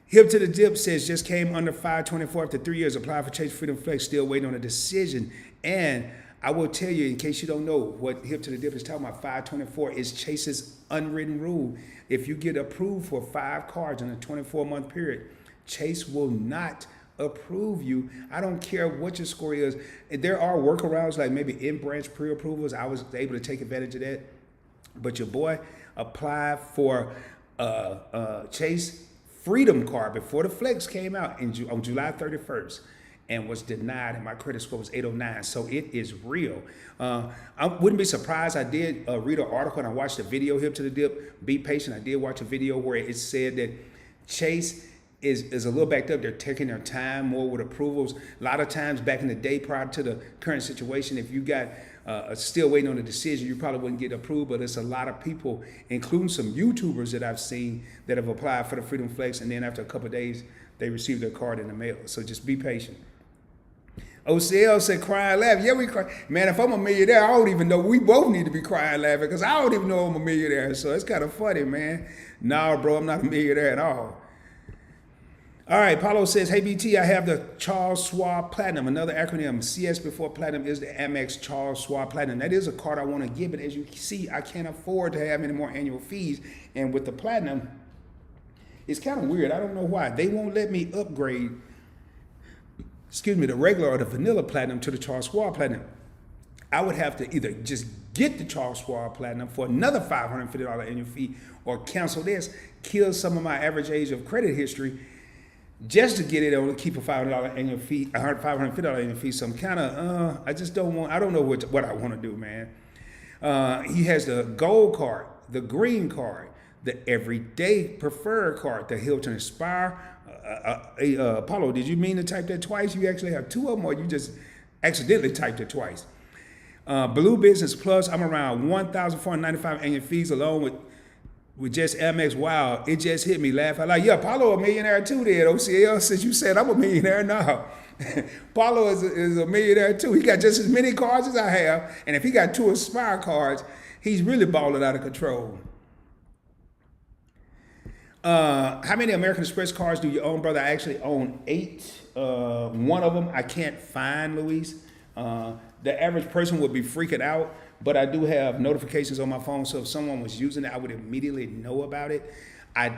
Hip to the Dip says, just came under 524 after 3 years, applied for Chase Freedom Flex, still waiting on a decision. And I will tell you, in case you don't know, what Hip to the Dip is talking about, 524 is Chase's unwritten rule. If you get approved for 5 cards in a 24-month period, Chase will not approve you. I don't care what your score is. There are workarounds like maybe in-branch pre-approvals. I was able to take advantage of that. But your boy applied for Chase Freedom card before the Flex came out on July 31st and was denied, and my credit score was 809. So it is real. I wouldn't be surprised. I did read an article and I watched a video, Hip to the Dip. Be patient. I did watch a video where it said that Chase is a little backed up. They're taking their time more with approvals. A lot of times back in the day prior to the current situation, if you got still waiting on a decision, you probably wouldn't get approved. But it's a lot of people, including some YouTubers that I've seen that have applied for the Freedom Flex, and then after a couple of days, they received their card in the mail. So just be patient. OCL said, crying, laughing. Yeah, we cry. Man, if I'm a millionaire, I don't even know. We both need to be crying, laughing, because I don't even know I'm a millionaire. So it's kind of funny, man. Nah, bro, I'm not a millionaire at all. All right, Paulo says, hey, BT, I have the Charles Schwab Platinum, another acronym. CS before Platinum is the Amex Charles Schwab Platinum. That is a card I want to give, but as you see, I can't afford to have any more annual fees. And with the Platinum, it's kind of weird. I don't know why. They won't let me upgrade, the regular or the vanilla Platinum to the Charles Schwab Platinum. I would have to either just get the Charles Schwab Platinum for another $550 annual fee or cancel this, kill some of my average age of credit history, just to get it on to keep a $500 annual fee, $550 annual fee. So I'm kind of, I just don't want, I don't know what I want to do, man. He has the gold card, the green card, the everyday preferred card, the Hilton Aspire. Paulo, did you mean to type that twice? You actually have two of them, or you just accidentally typed it twice? Blue Business Plus, I'm around $1,495 annual fees alone with just Amex. Wow, it just hit me laughing. Like, yeah, Paulo a millionaire too then, OCL, since you said I'm a millionaire now. Paulo is a millionaire too. He got just as many cards as I have, and if he got 2 Aspire cards, he's really balling out of control. How many American Express cards do you own, brother? I actually own 8. One of them I can't find, Luis. The average person would be freaking out, but I do have notifications on my phone, so if someone was using it, I would immediately know about it. I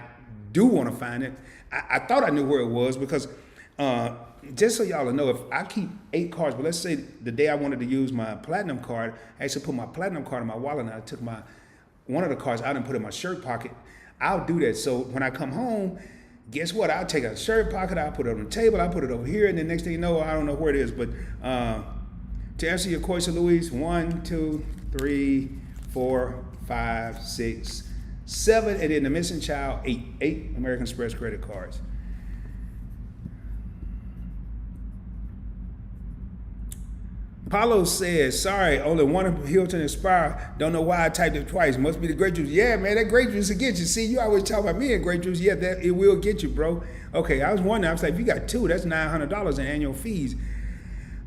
do want to find it. I thought I knew where it was because just so y'all know, if I keep 8 cards, but let's say the day I wanted to use my platinum card, I actually put my platinum card in my wallet and I took one of the cards out and put it in my shirt pocket. I'll do that. So when I come home, guess what? I'll take a shirt pocket, I'll put it on the table, I'll put it over here, and then next thing you know, I don't know where it is. But to answer your question, Louise, 1, 2, 3, 4, 5, 6, 7, and then the missing child, 8 American Express credit cards. Paulo says, sorry, only one Hilton Aspire. Don't know why I typed it twice. Must be the grape juice. Yeah, man, that grape juice will get you. See, you always talk about me and grape juice. Yeah, that it will get you, bro. Okay, I was wondering. I was like, if you got 2, that's $900 in annual fees.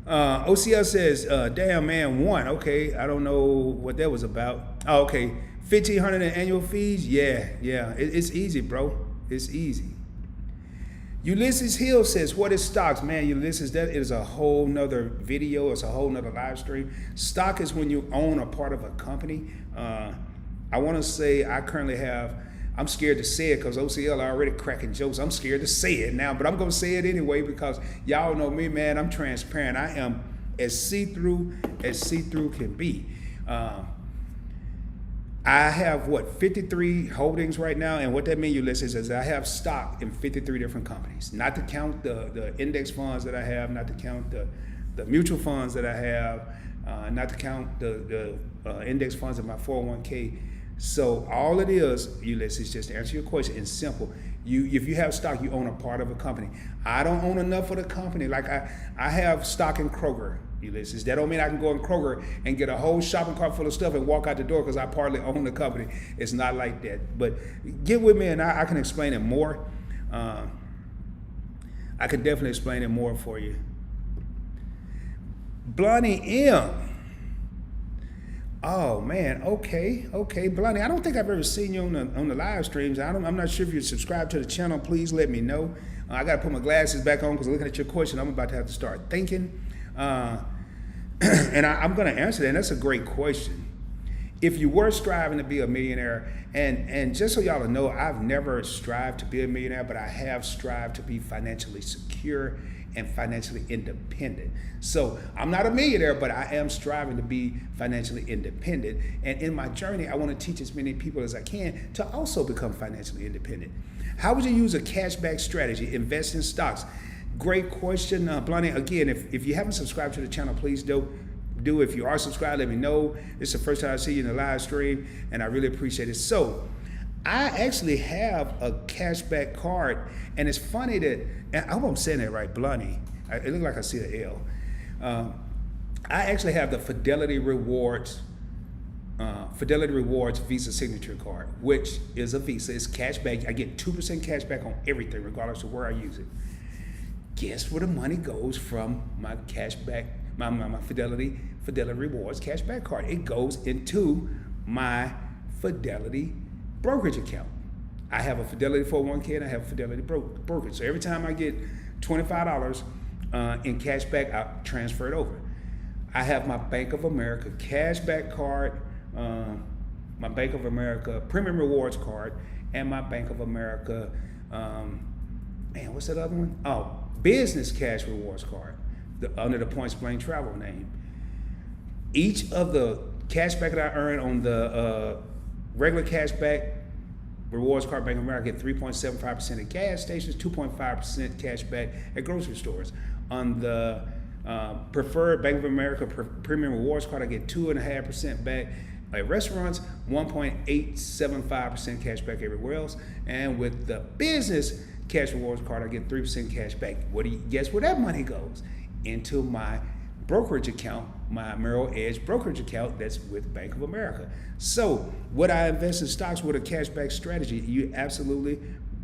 OCL says, damn, man, 1. Okay, I don't know what that was about. Oh, okay, $1,500 in annual fees. Yeah, it's easy, bro. It's easy. Ulysses Hill says, what is stocks? Man, Ulysses, that is a whole nother video. It's a whole nother live stream. Stock is when you own a part of a company. I want to say I currently have, I'm scared to say it because OCL are already cracking jokes. I'm scared to say it now, but I'm going to say it anyway because y'all know me, man. I'm transparent. I am as see-through can be. I have 53 holdings right now, and what that means, Ulysses, is I have stock in 53 different companies. Not to count the index funds that I have, not to count the mutual funds that I have, not to count the index funds in my 401k. So all it is, Ulysses, just to answer your question, it's simple. If you have stock, you own a part of a company. I don't own enough of the company. Like I have stock in Kroger, Ulysses. That don't mean I can go in Kroger and get a whole shopping cart full of stuff and walk out the door because I partly own the company. It's not like that. But get with me and I can explain it more. I can definitely explain it more for you. Blondie M. Oh man, okay, Blondie. I don't think I've ever seen you on the live streams. I'm not sure if you're subscribed to the channel. Please let me know. I got to put my glasses back on because looking at your question, I'm about to have to start thinking. And I'm going to answer that. And that's a great question. If you were striving to be a millionaire, and just so y'all know, I've never strived to be a millionaire, but I have strived to be financially secure and financially independent. So I'm not a millionaire, but I am striving to be financially independent. And in my journey, I want to teach as many people as I can to also become financially independent. How would you use a cashback strategy? Invest in stocks. Great question, Blondie. Again, if you haven't subscribed to the channel, please do. If you are subscribed, let me know. It's the first time I see you in the live stream, and I really appreciate it. So I actually have a cashback card, and it's funny that, and I hope I'm saying that right, Blondie. It looks like I see the L. I actually have the Fidelity Rewards Visa Signature Card, which is a Visa. It's cashback. I get 2% cashback on everything, regardless of where I use it. Guess where the money goes from my cashback, my Fidelity Rewards cashback card? It goes into my Fidelity brokerage account. I have a Fidelity 401k and I have a Fidelity brokerage. So every time I get $25 in cashback, I transfer it over. I have my Bank of America cashback card, my Bank of America Premium Rewards card, and my Bank of America, what's that other one? Oh, Business Cash Rewards card, under the Points Blank Travel name. Each of the cashback that I earn on the regular cashback rewards card, Bank of America, get 3.75% at gas stations, 2.5% cash back at grocery stores. On the preferred Bank of America premium rewards card, I get 2.5% back at restaurants, 1.875% cash back everywhere else. And with the business cash rewards card, I get 3% cash back. Guess where that money goes? Into my brokerage account, my Merrill Edge brokerage account that's with Bank of America. So would I invest in stocks with a cashback strategy? You absolutely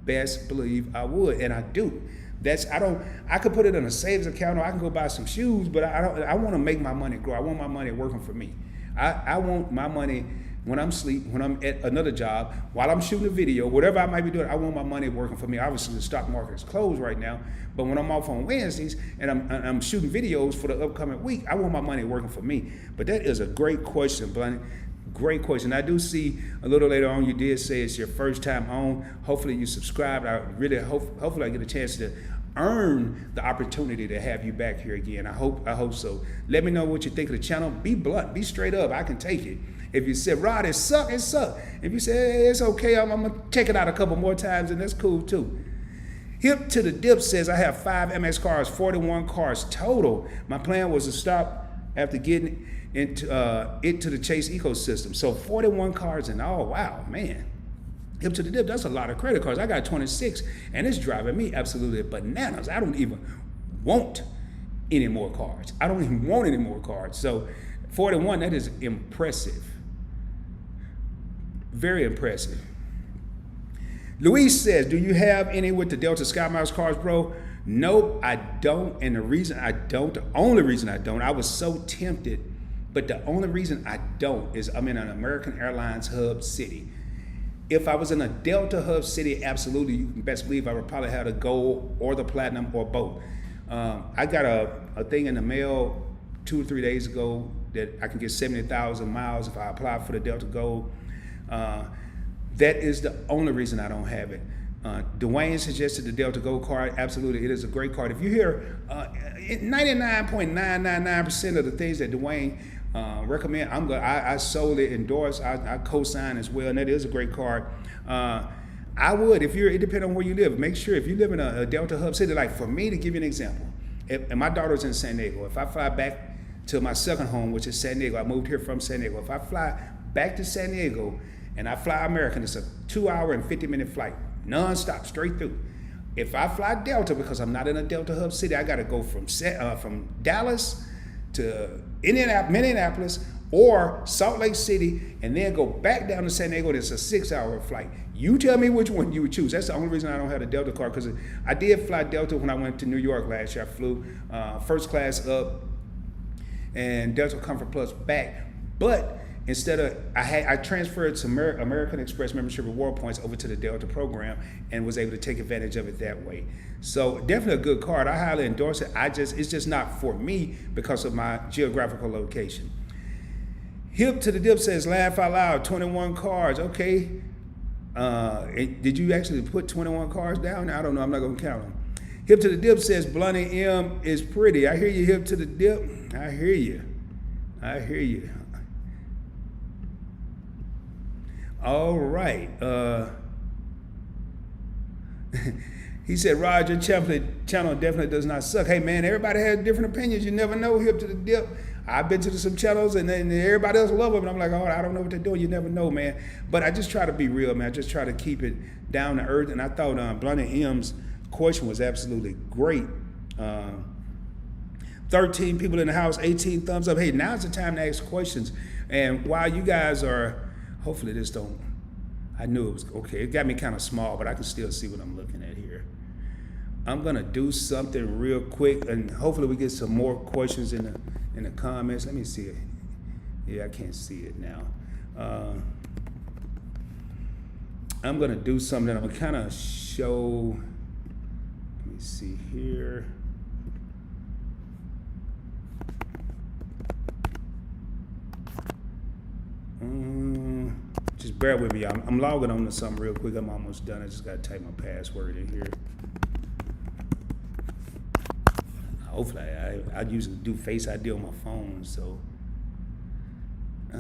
best believe I would, and I do. I could put it in a savings account, or I can go buy some shoes, but I want to make my money grow. I want my money working for me. I want my money when I'm asleep, when I'm at another job, while I'm shooting a video, whatever I might be doing, I want my money working for me. Obviously, the stock market is closed right now, but when I'm off on Wednesdays and I'm shooting videos for the upcoming week, I want my money working for me. But that is a great question, Bunny. Great question. I do see a little later on you did say it's your first time on. Hopefully you subscribed. I really hopefully I get a chance to earn the opportunity to have you back here again. I hope so. Let me know what you think of the channel. Be blunt, be straight up. I can take it. If you said, Rod, it suck, it suck. If you say, hey, it's okay, I'm gonna check it out a couple more times, and that's cool too. Hip to the Dip says, I have 5 Amex cards, 41 cards total. My plan was to stop after getting into the Chase ecosystem. So 41 cards and all, wow, man. Hip to the Dip, that's a lot of credit cards. I got 26, and it's driving me absolutely bananas. I don't even want any more cards. I don't even want any more cards. So 41, that is impressive. Very impressive. Luis says, do you have any with the Delta SkyMiles cards, bro? Nope, I don't. And the only reason I don't, I was so tempted, but the only reason I don't is I'm in an American Airlines hub city. If I was in a Delta hub city, absolutely, you can best believe I would probably have the gold or the platinum or both. I got a thing in the mail 2 or 3 days ago that I can get 70,000 miles if I apply for the Delta Gold. That is the only reason I don't have it. Dwayne suggested the Delta Gold card. Absolutely, it is a great card. If you hear 99.999% of the things that Dwayne recommend, I solely endorse. I co-sign as well, and that is a great card. I would, it depends on where you live. Make sure if you live in a Delta hub city, like for me, to give you an example, and my daughter's in San Diego. If I fly back to my second home, which is San Diego, I moved here from San Diego. If I fly back to San Diego and I fly American, it's a 2-hour and 50-minute flight, non-stop, straight through. If I fly Delta, because I'm not in a Delta hub city, I got to go from Dallas to Minneapolis or Salt Lake City, and then go back down to San Diego. It's a 6-hour flight. You tell me which one you would choose. That's the only reason I don't have a Delta card, because I did fly Delta when I went to New York last year. I flew first class up and Delta Comfort Plus back, but instead of, I transferred some American Express membership reward points over to the Delta program and was able to take advantage of it that way. So definitely a good card. I highly endorse it. It's just not for me because of my geographical location. Hip to the Dip says, laugh out loud, 21 cards. Okay. Did you actually put 21 cards down? I don't know. I'm not going to count them. Hip to the Dip says, Blunty M is pretty. I hear you, Hip to the Dip. I hear you. All right. He said, Rod, your channel definitely does not suck. Hey, man, everybody has different opinions. You never know. Hip to the Dip. I've been to some channels, and then everybody else love them. And I'm like, oh, I don't know what they're doing. You never know, man. But I just try to be real, man. I just try to keep it down to earth. And I thought Blunty M's question was absolutely great. 13 people in the house, 18 thumbs up. Hey, now's the time to ask questions. And while you guys are, hopefully this don't, I knew it was okay. It got me kind of small, but I can still see what I'm looking at here. I'm gonna do something real quick, and hopefully we get some more questions in the comments. Let me see it. Yeah, I can't see it now. I'm gonna do something. I'm gonna kind of show. Let me see here. Just bear with me. I'm logging on to something real quick. I'm almost done. I just got to type my password in here. Hopefully, I usually do Face ID on my phone, so I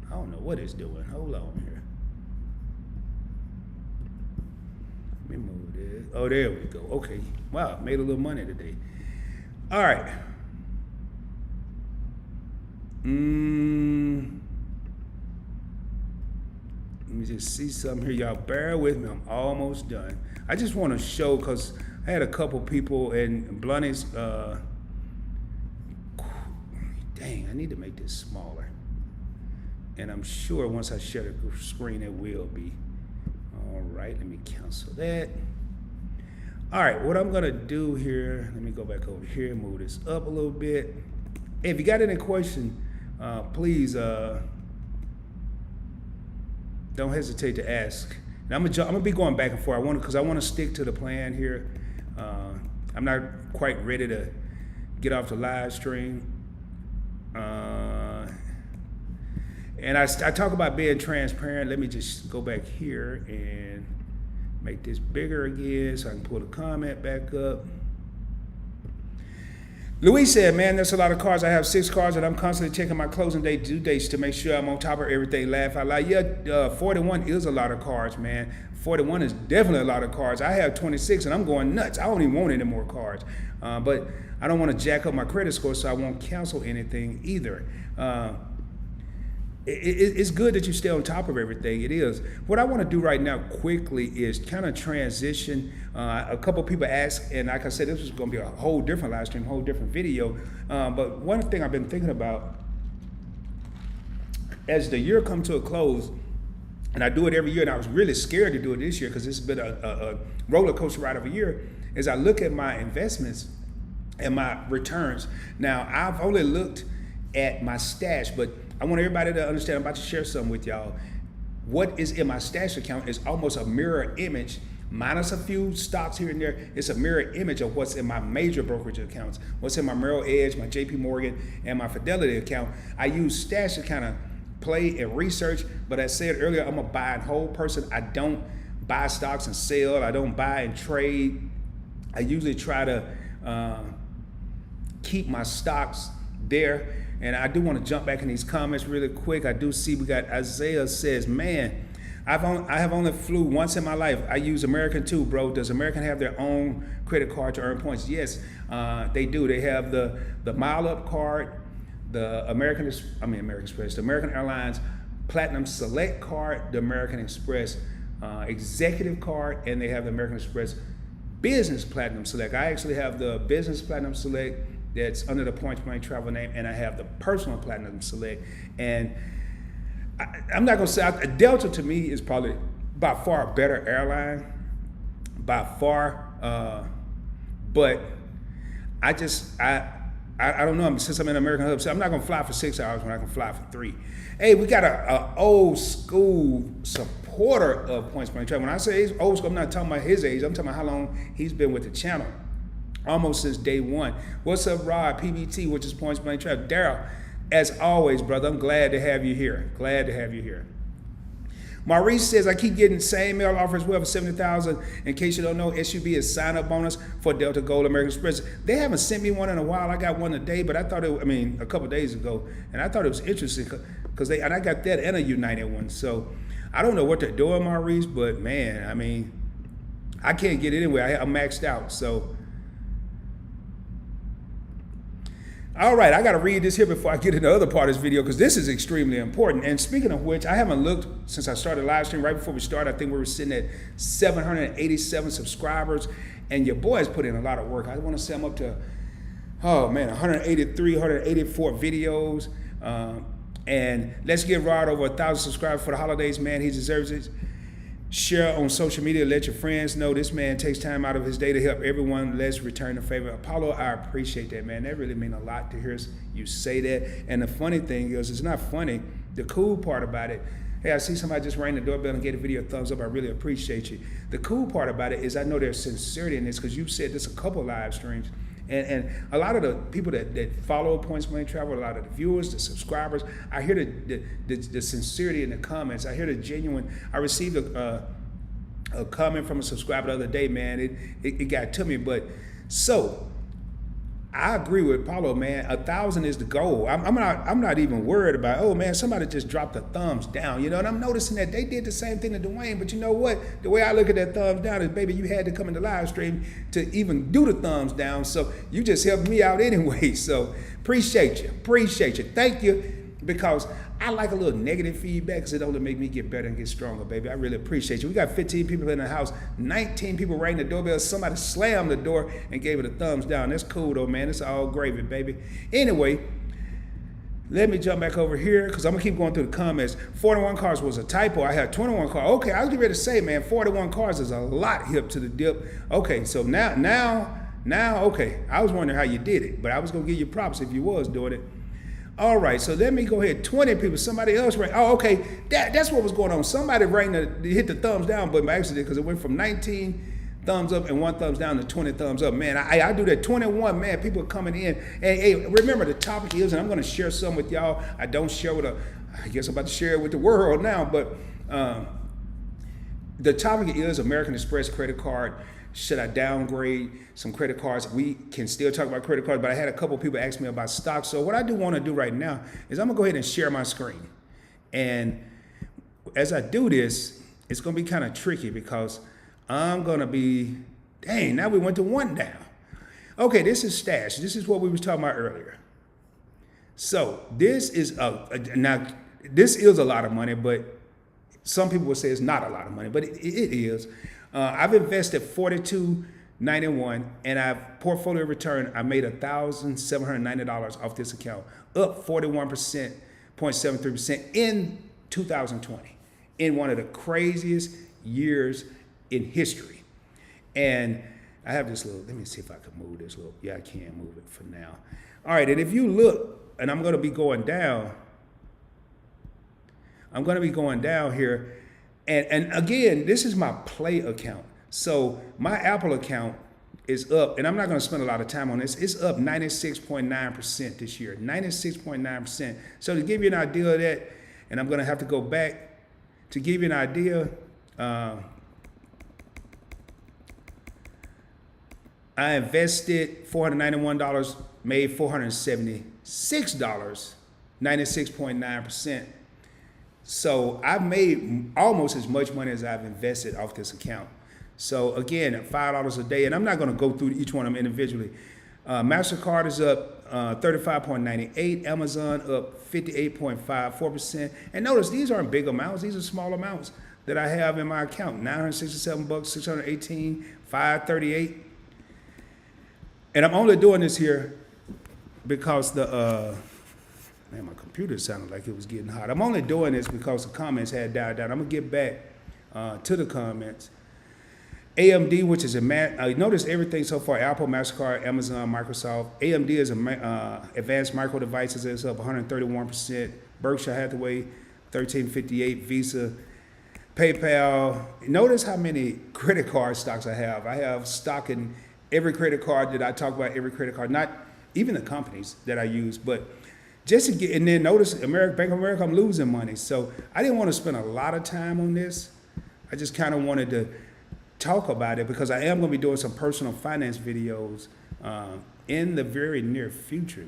don't know what it's doing. Hold on here. is. Oh, there we go. Okay. Wow, made a little money today. All right. Let me just see something here. Y'all bear with me. I'm almost done. I just want to show, because I had a couple people and Blunny's, dang, I need to make this smaller. And I'm sure once I share the screen, it will be. All right, let me cancel that. All right, what I'm gonna do here, let me go back over here, move this up a little bit. Hey, if you got any question, please don't hesitate to ask. And I'm gonna be going back and forth. Because I want to stick to the plan here. I'm not quite ready to get off the live stream. And I talk about being transparent. Let me just go back here and make this bigger again so I can pull the comment back up. Louis said, man, there's a lot of cards. I have 6 cards and I'm constantly checking my closing date due dates to make sure I'm on top of everything. Laugh out loud. Yeah, 41 is a lot of cards, man. 41 is definitely a lot of cards. I have 26 and I'm going nuts. I don't even want any more cards. But I don't want to jack up my credit score, so I won't cancel anything either. It's good that you stay on top of everything. It is. What I want to do right now quickly is kind of transition. A couple people asked, and like I said, this was going to be a whole different live stream, whole different video. But one thing I've been thinking about, as the year comes to a close, and I do it every year, and I was really scared to do it this year because it's been a roller coaster ride of a year, is I look at my investments and my returns. Now, I've only looked at my stash, but I want everybody to understand, I'm about to share something with y'all. What is in my stash account is almost a mirror image, minus a few stocks here and there. It's a mirror image of what's in my major brokerage accounts, what's in my Merrill Edge, my JP Morgan, and my Fidelity account. I use stash to kind of play and research, but as I said earlier, I'm a buy and hold person. I don't buy stocks and sell. I don't buy and trade. I usually try to keep my stocks there. And I do want to jump back in these comments really quick. I do see we got Isaiah says, man, I have only flew once in my life. I use American too, bro. Does American have their own credit card to earn points? Yes, they do. They have the Mile Up card, the American Express, the American Airlines Platinum Select card, the American Express Executive card, and they have the American Express Business Platinum Select. I actually have the Business Platinum Select that's under the Points Blank Travel name, and I have the Personal Platinum Select. And I'm not gonna say, Delta to me is probably by far a better airline, by far, but I don't know, since I'm in American Hub, so I'm not gonna fly for 6 hours when I can fly for 3. Hey, we got a old school supporter of Points Blank Travel. When I say old school, I'm not talking about his age, I'm talking about how long he's been with the channel. Almost since day one. What's up, Rod? PBT, which is Points Blank Travel. Daryl, as always, brother, I'm glad to have you here. Glad to have you here. Maurice says, I keep getting the same mail offer as well for $70,000. In case you don't know, SUB is sign-up bonus for Delta Gold American Express. They haven't sent me one in a while. I got one today, but I thought a couple days ago, and I thought it was interesting because I got that and a United one. So I don't know what they're doing, Maurice, but man, I can't get it anywhere. I'm maxed out, so. All right, I got to read this here before I get into the other part of this video because this is extremely important. And speaking of which, I haven't looked since I started live stream. Right before we started, I think we were sitting at 787 subscribers, and your boy's put in a lot of work. I want to say I'm up to, 183, 184 videos. And let's get Rod over 1,000 subscribers for the holidays, man. He deserves it. Share on social media, let your friends know this man takes time out of his day to help everyone. Let's return the favor. Apollo, I appreciate that, man. That really means a lot to hear you say that. And the funny thing is, it's not funny. The cool part about it, hey, I see somebody just rang the doorbell and gave the video a thumbs up. I really appreciate you. The cool part about it is I know there's sincerity in this because you've said this a couple live streams. And a lot of the people that follow Points Blank Travel, a lot of the viewers, the subscribers, I hear the sincerity in the comments. I hear the genuine. I received a comment from a subscriber the other day, man. It got to me. But so I agree with Paulo, man. 1,000 is the goal. I'm not even worried about, oh man, somebody just dropped the thumbs down, you know. And I'm noticing that they did the same thing to Dwayne. But you know what? The way I look at that thumbs down is, baby, you had to come in the live stream to even do the thumbs down. So you just helped me out anyway. So appreciate you, thank you, because I like a little negative feedback because it only make me get better and get stronger, baby. I really appreciate you. We got 15 people in the house, 19 people ringing the doorbell. Somebody slammed the door and gave it a thumbs down. That's cool though, man. It's all gravy, baby. Anyway, let me jump back over here because I'm going to keep going through the comments. 41 cars was a typo. I had 21 cars. Okay, I was getting ready to say, man, 41 cars is a lot hip to the dip. Okay, so now, okay. I was wondering how you did it, but I was going to give you props if you was doing it. All right, so let me go ahead. 20 people, somebody else rang. Oh, okay, that's what was going on. Somebody hit the thumbs down button by accident because it went from 19 thumbs up and 1 thumbs down to 20 thumbs up. Man, I do that. 21, man, people are coming in. Hey, remember the topic is, and I'm going to share some with y'all. I don't share with I guess I'm about to share it with the world now, but the topic is American Express credit card. Should I downgrade some credit cards? We can still talk about credit cards, but I had a couple people ask me about stocks. So what I do want to do right now is I'm going to go ahead and share my screen. And as I do this, it's going to be kind of tricky because I'm going to be, dang, now we went to 1 down. Okay, this is stash. This is what we was talking about earlier. So this is now this is a lot of money, but some people would say it's not a lot of money, but it is. I've invested $42.91, and I've portfolio return. I made $1,790 off this account, up 41.73% in 2020, in one of the craziest years in history. And I have this little. Let me see if I can move this little. Yeah, I can move it for now. All right, and if you look, and I'm going to be going down. I'm going to be going down here. And again, this is my Play account. So my Apple account is up, and I'm not going to spend a lot of time on this. It's up 96.9% this year, 96.9%. So to give you an idea of that, and I'm going to have to go back to give you an idea, I invested $491, made $476, 96.9%. So I've made almost as much money as I've invested off this account. So again, at $5 a day, and I'm not going to go through each one of them individually. MasterCard is up 35.98, Amazon up 58.54%. And notice these aren't big amounts; these are small amounts that I have in my account. $967, $618, $538. And I'm only doing this here because man, my computer sounded like it was getting hot. I'm only doing this because the comments had died down. I'm going to get back to the comments. AMD, which is notice everything so far, Apple, MasterCard, Amazon, Microsoft. AMD is Advanced Micro Devices, is up 131%. Berkshire Hathaway, 1358. Visa, PayPal. Notice how many credit card stocks I have. I have stock in every credit card that I talk about, every credit card, not even the companies that I use, but just to get, and then notice Bank of America, I'm losing money. So I didn't want to spend a lot of time on this. I just kind of wanted to talk about it because I am going to be doing some personal finance videos in the very near future.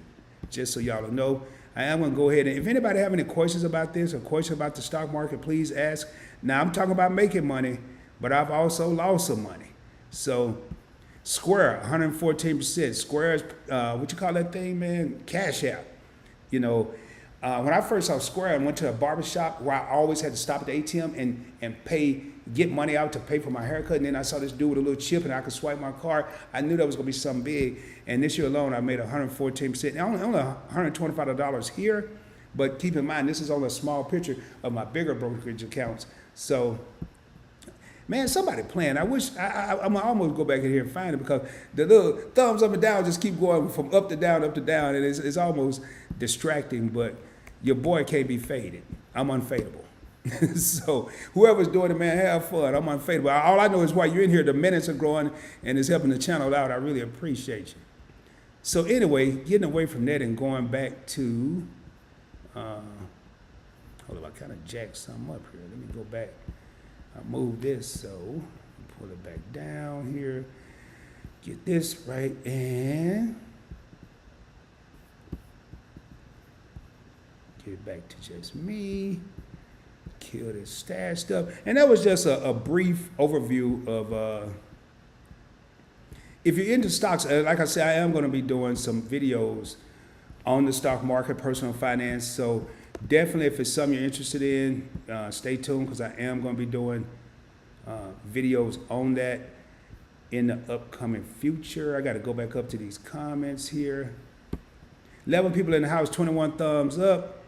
Just so y'all know, I am going to go ahead and if anybody have any questions about this or questions about the stock market, please ask. Now I'm talking about making money, but I've also lost some money. So Square, 114%. Square is, what you call that thing, man? Cash App. You know, when I first saw Square, I went to a barbershop where I always had to stop at the ATM and get money out to pay for my haircut. And then I saw this dude with a little chip and I could swipe my card. I knew that was going to be something big. And this year alone, I made 114%. Only $125 here. But keep in mind, this is only a small picture of my bigger brokerage accounts. So, man, somebody playing. I wish I'm almost go back in here and find it because the little thumbs up and down just keep going from up to down, and it's almost distracting. But your boy can't be faded. I'm unfadable. So whoever's doing it, man, have fun. I'm unfadable. All I know is while you're in here, the minutes are growing and it's helping the channel out. I really appreciate you. So anyway, getting away from that and going back to, hold on, I kind of jacked something up here. Let me go back. I move this, so pull it back down here. Get this right, and Get back to just me. Kill this stash stuff. And that was just a brief overview of, if you're into stocks, like I said, I am going to be doing some videos on the stock market, personal finance. So definitely, if it's something you're interested in, stay tuned, because I am going to be doing videos on that in the upcoming future. I got to go back up to these comments here. 11 people in the house, 21 thumbs up.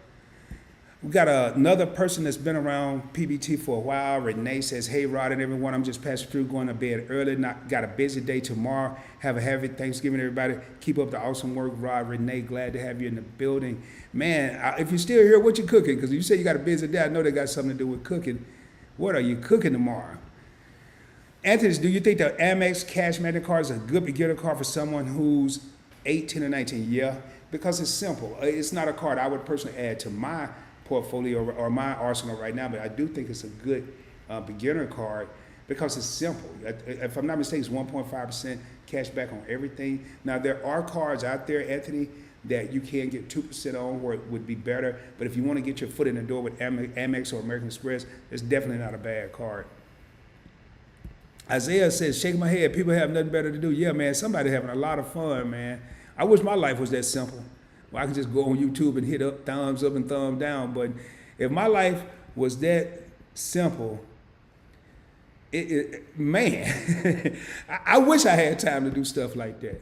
We got another person that's been around PBT for a while. Renee says, hey, Rod and everyone, I'm just passing through, going to bed early. Got a busy day tomorrow. Have a happy Thanksgiving, everybody. Keep up the awesome work, Rod. Renee, glad to have you in the building. Man, if you're still here, what you cooking? Because you say you got a busy day. I know they got something to do with cooking. What are you cooking tomorrow? Anthony, do you think the Amex Cashback card is a good beginner card for someone who's 18 or 19? Yeah, because it's simple. It's not a card I would personally add to my portfolio or my arsenal right now, but I do think it's a good beginner card because it's simple. If I'm not mistaken, it's 1.5% cash back on everything. Now, there are cards out there, Anthony, that you can get 2% on where it would be better, but if you want to get your foot in the door with Amex or American Express, it's definitely not a bad card. Isaiah says, shake my head, people have nothing better to do. Yeah, man, somebody having a lot of fun, man. I wish my life was that simple. Well, I could just go on YouTube and hit thumbs up and thumb down. But if my life was that simple, man, I wish I had time to do stuff like that.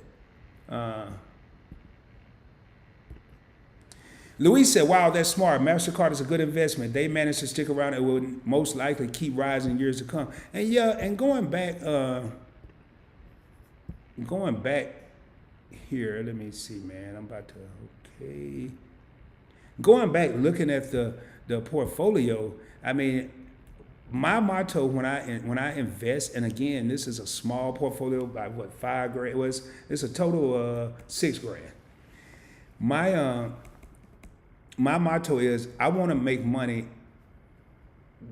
Luis said, wow, that's smart. MasterCard is a good investment. They managed to stick around. It will most likely keep rising in years to come. And yeah, and going back here, let me see, man. I'm about to, okay. Going back, looking at the portfolio, I mean, my motto when I invest, and again, this is a small portfolio by what, $5,000 it's a total of $6,000. My motto is I want to make money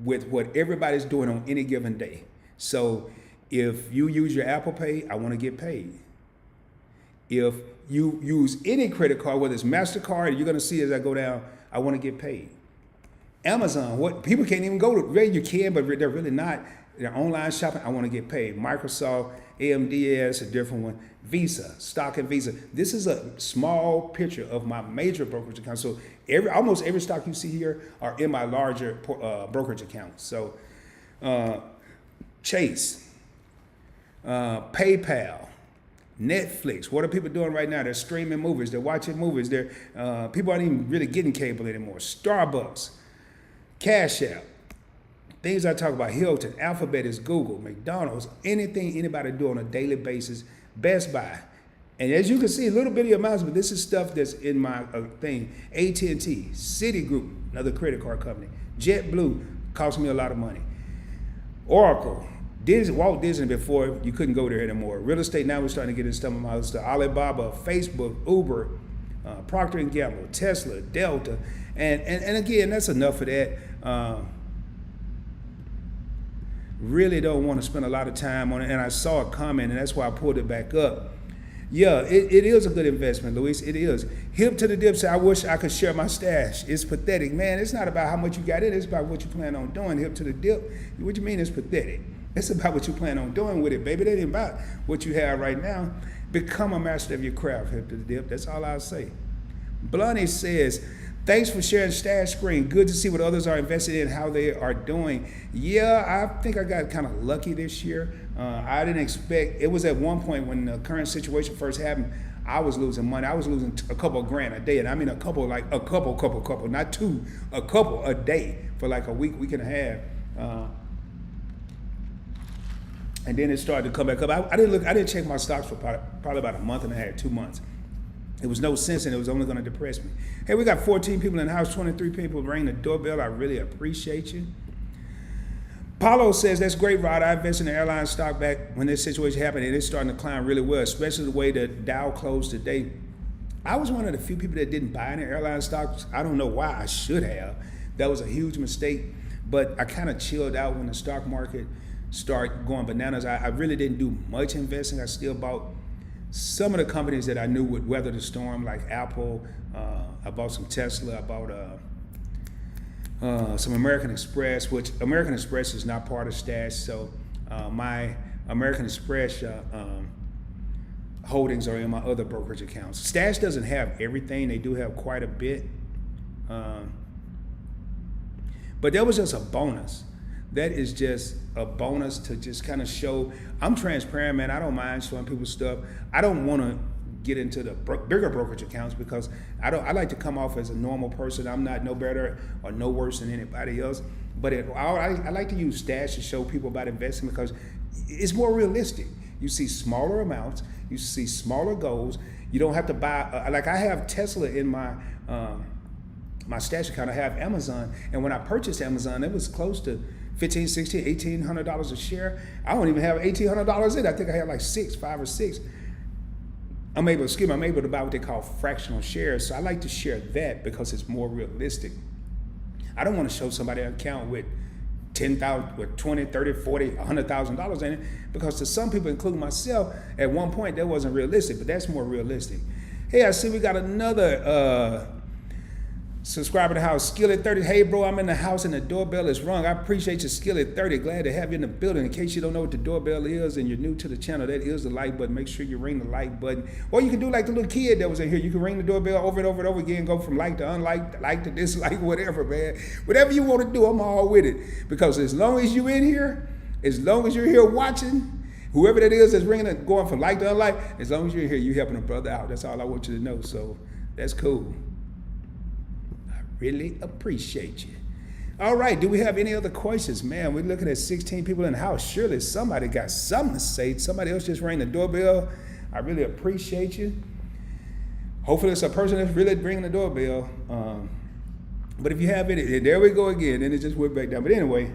with what everybody's doing on any given day. So if you use your Apple Pay, I want to get paid. If you use any credit card, whether it's MasterCard, you're going to see as I go down, I want to get paid. Amazon, what people can't even go to, really you can, but they're really not. They're online shopping, I want to get paid. Microsoft, AMDS, a different one. Visa, stock and Visa. This is a small picture of my major brokerage account. So almost every stock you see here are in my larger brokerage account. So Chase, PayPal, Netflix. What are people doing right now? They're streaming movies. They're watching movies. People aren't even really getting cable anymore. Starbucks, Cash App. Things I talk about, Hilton, Alphabet is Google, McDonald's, anything anybody do on a daily basis, Best Buy. And as you can see, little bitty amounts, but this is stuff that's in my thing. AT&T, Citigroup, another credit card company. JetBlue cost me a lot of money. Oracle, Walt Disney before you couldn't go there anymore. Real estate, now we're starting to get into some of my other stuff. Alibaba, Facebook, Uber, Procter & Gamble, Tesla, Delta. And again, that's enough of that. Really don't want to spend a lot of time on it. And I saw a comment, and that's why I pulled it back up. Yeah, it is a good investment, Luis. It is. Hip to the dip say, I wish I could share my stash. It's pathetic. Man, it's not about how much you got in. It's about what you plan on doing. Hip to the dip. What you mean it's pathetic? It's about what you plan on doing with it, baby. That ain't about what you have right now. Become a master of your craft, hip to the dip. That's all I'll say. Blunny says, thanks for sharing stash screen. Good to see what others are invested in, how they are doing. Yeah, I think I got kind of lucky this year. I didn't expect, it was at one point when the current situation first happened, I was losing money. I was losing a couple of grand a day. And I mean a couple, not two, a couple a day for like a week and a half. And then it started to come back up. I didn't check my stocks for probably about a month and a half, 2 months. It was no sense, and it was only going to depress me. Hey, we got 14 people in the house, 23 people ringing the doorbell. I really appreciate you. Paulo says, that's great, Rod. I invested in the airline stock back when this situation happened, and it's starting to climb really well, especially the way the Dow closed today. I was one of the few people that didn't buy any airline stocks. I don't know why. I should have. That was a huge mistake. But I kind of chilled out when the stock market started going bananas. I really didn't do much investing. I still bought some of the companies that I knew would weather the storm, like Apple. I bought some Tesla. I bought some American Express, which American Express is not part of Stash. So my American Express holdings are in my other brokerage accounts. Stash doesn't have everything. They do have quite a bit. But that was just a bonus. That is just a bonus to just kind of show I'm transparent, man. I don't mind showing people stuff. I don't want to get into the bigger brokerage accounts because I like to come off as a normal person. I'm not no better or no worse than anybody else. But I like to use Stash to show people about investing because it's more realistic. You see smaller amounts, you see smaller goals. You don't have to buy, like I have Tesla in my Stash account. I have Amazon, and when I purchased Amazon, it was close to $1,500, $1,600, $1,800 a share. I don't even have $1,800 in. I think I have like 5 or 6. I'm able to buy what they call fractional shares. So I like to share that because it's more realistic. I don't want to show somebody an account with $10,000, with $20,000, $30,000, $40,000, $100,000 in it, because to some people, including myself, at one point that wasn't realistic, but that's more realistic. Hey, I see we got another subscriber to the house, Skillet30. Hey, bro, I'm in the house and the doorbell is rung. I appreciate you, Skillet30. Glad to have you in the building. In case you don't know what the doorbell is and you're new to the channel, that is the like button. Make sure you ring the like button. Or you can do like the little kid that was in here. You can ring the doorbell over and over and over again, go from like to unlike, like to dislike, whatever, man. Whatever you want to do, I'm all with it. Because as long as you're in here, as long as you're here watching, whoever that is that's ringing it, going from like to unlike, as long as you're here, you're helping a brother out. That's all I want you to know. So that's cool. Really appreciate you. All right, do we have any other questions? Man, we're looking at 16 people in the house. Surely somebody got something to say. Somebody else just rang the doorbell. I really appreciate you. Hopefully it's a person that's really ringing the doorbell. But if you have any, there we go again. Then it just went back down. But anyway,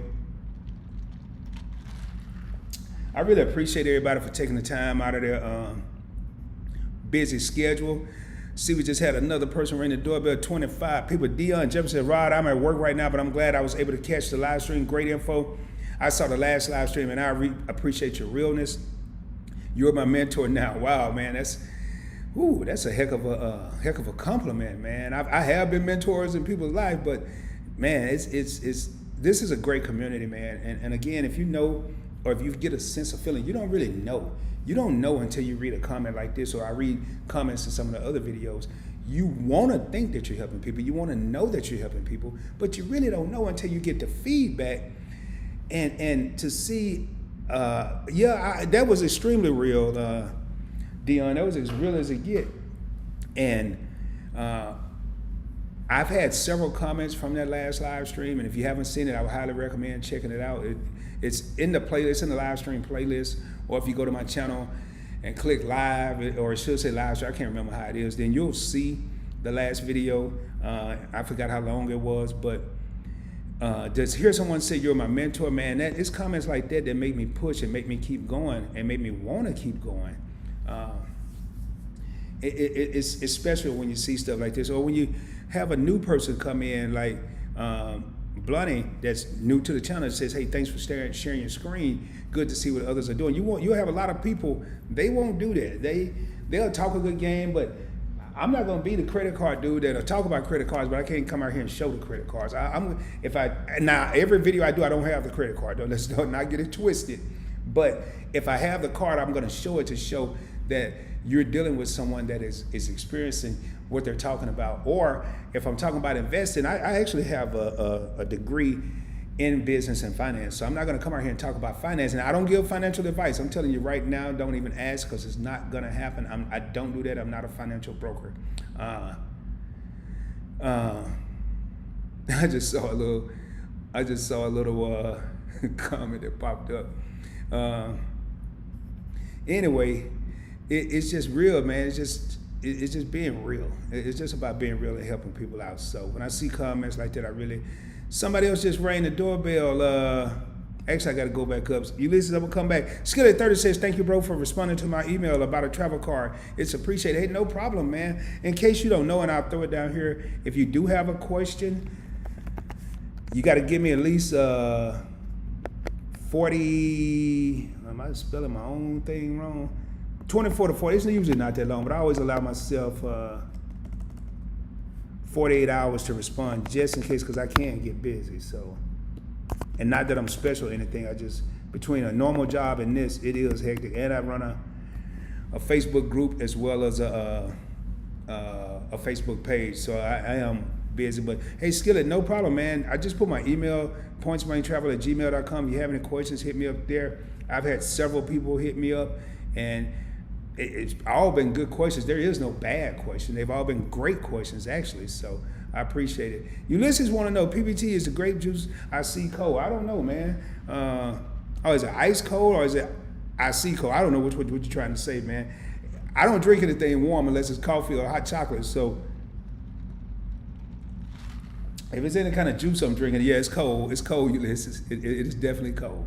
I really appreciate everybody for taking the time out of their busy schedule. See, we just had another person ring the doorbell, 25 people. Dion Jefferson said, Rod, I'm at work right now, but I'm glad I was able to catch the live stream. Great info. I saw the last live stream, and I appreciate your realness. You're my mentor now. Wow, man, that's a heck of a compliment, man. I have been mentors in people's life, but man, this is a great community, man. And again, if you know, or if you get a sense of feeling, you don't really know. You don't know until you read a comment like this, or I read comments in some of the other videos. You want to think that you're helping people. You want to know that you're helping people, but you really don't know until you get the feedback and to see, that was extremely real, Dion. That was as real as it get. And I've had several comments from that last live stream, and if you haven't seen it, I would highly recommend checking it out. It's in the playlist, in the live stream playlist, or if you go to my channel and click live, or it should say live stream, I can't remember how it is, then you'll see the last video. I forgot how long it was, but just hear someone say, you're my mentor, man, it's comments like that that make me push and make me keep going and make me want to keep going. It's special when you see stuff like this, or when you have a new person come in like Blunny that's new to the channel and says, hey, thanks for sharing your screen. Good to see what others are doing. You'll have a lot of people, they won't do that. They'll talk a good game, but I'm not gonna be the credit card dude that'll talk about credit cards, but I can't come out here and show the credit cards. Now every video I do, I don't have the credit card. Let's not get it twisted. But if I have the card, I'm gonna show it to show that you're dealing with someone that is experiencing what they're talking about. Or if I'm talking about investing, I actually have a degree in business and finance. So I'm not gonna come out here and talk about finance. And I don't give financial advice. I'm telling you right now, don't even ask, because it's not gonna happen. I don't do that. I'm not a financial broker. I just saw a little comment that popped up. Anyway, it's just real, man. It's just being real. It's just about being real and helping people out. So when I see comments like that, somebody else just rang the doorbell. Actually, I got to go back up. Ulysses, I'm going to come back. Skillet30 says, thank you, bro, for responding to my email about a travel card. It's appreciated. Hey, no problem, man. In case you don't know, and I'll throw it down here, if you do have a question, you got to give me at least 40, am I spelling my own thing wrong? 24 to 40, it's usually not that long, but I always allow myself 48 hours to respond just in case, because I can get busy. So, and not that I'm special or anything. I just, between a normal job and this, it is hectic. And I run a Facebook group as well as a Facebook page. So I am busy. But hey, Skillet, no problem, man. I just put my email, pointsmoneytravel@gmail.com. You have any questions, hit me up there. I've had several people hit me up, and it's all been good questions. There is no bad question. They've all been great questions, actually. So I appreciate it. Ulysses want to know, PBT, is the grape juice I see cold? I don't know, man. Is it ice cold or is it I see cold? I don't know what you're trying to say, man. I don't drink anything warm unless it's coffee or hot chocolate. So if it's any kind of juice I'm drinking, yeah, it's cold. It's cold, Ulysses. It is definitely cold.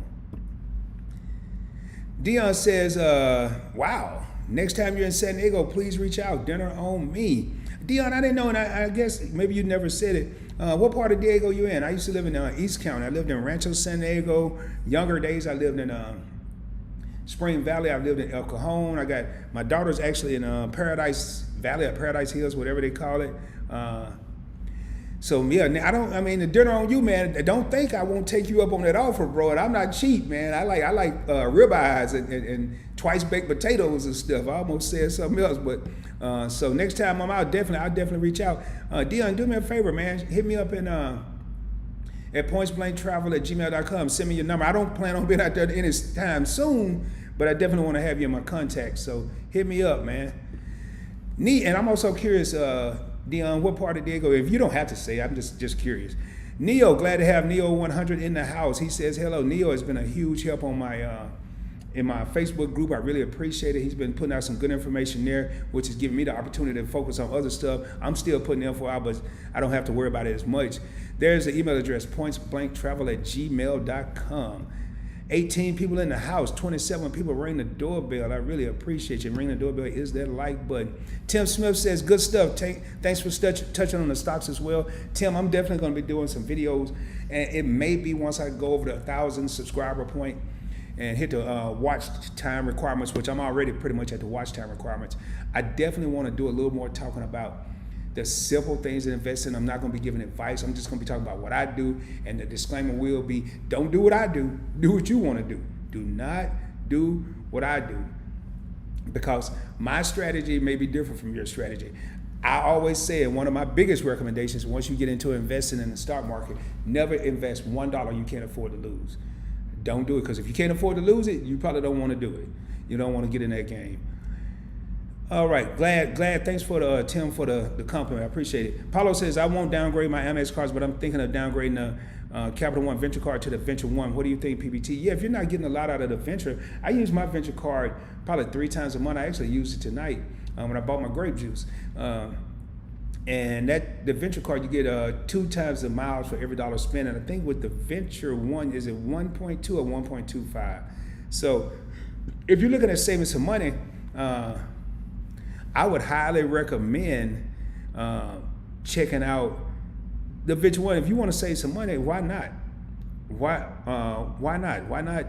Dion says, wow, next time you're in San Diego, please reach out. Dinner on me. Dion, I didn't know, and I guess maybe you never said it. What part of Diego you in? I used to live in East County. I lived in Rancho San Diego. Younger days, I lived in Spring Valley. I lived in El Cajon. I got my daughter's actually in Paradise Valley or Paradise Hills, whatever they call it. So yeah, the dinner on you, man. Don't think I won't take you up on that offer, bro. And I'm not cheap, man. I like ribeyes and twice baked potatoes and stuff. I almost said something else, but so next time I'm out, I'll definitely reach out. Dion, do me a favor, man. Hit me up at pointsblanktravel@gmail.com. Send me your number. I don't plan on being out there any time soon, but I definitely want to have you in my contacts. So hit me up, man. And I'm also curious, Dion, what part of Diego? If you don't have to say, I'm just curious. Neo, glad to have Neo 100 in the house. He says hello. Neo has been a huge help on my in my Facebook group. I really appreciate it. He's been putting out some good information there, which is giving me the opportunity to focus on other stuff. I'm still putting info out, but I don't have to worry about it as much. There's the email address, pointsblanktravel@gmail.com. 18 people in the house, 27 people ring the doorbell. I really appreciate you. Ring the doorbell is that like button. Tim Smith says, good stuff. Thanks for touching on the stocks as well. Tim, I'm definitely going to be doing some videos, and it may be once I go over the 1,000 subscriber point and hit the watch time requirements, which I'm already pretty much at the watch time requirements. I definitely want to do a little more talking about the simple things in investing. I'm not going to be giving advice. I'm just going to be talking about what I do. And the disclaimer will be, don't do what I do. Do what you want to do. Do not do what I do. Because my strategy may be different from your strategy. I always say one of my biggest recommendations, once you get into investing in the stock market, never invest $1 you can't afford to lose. Don't do it, because if you can't afford to lose it, you probably don't want to do it. You don't want to get in that game. All right, glad. Thanks for Tim for the compliment. I appreciate it. Paulo says, I won't downgrade my Amex cards, but I'm thinking of downgrading the Capital One Venture card to the Venture One. What do you think, PBT? Yeah, if you're not getting a lot out of the Venture, I use my Venture card probably 3 times a month. I actually used it tonight when I bought my grape juice. And the Venture card, you get 2 times the miles for every dollar spent. And I think with the Venture One, is it 1.2 or 1.25? So if you're looking at saving some money, I would highly recommend checking out the Venture One. If you want to save some money, why not? Why not? Why not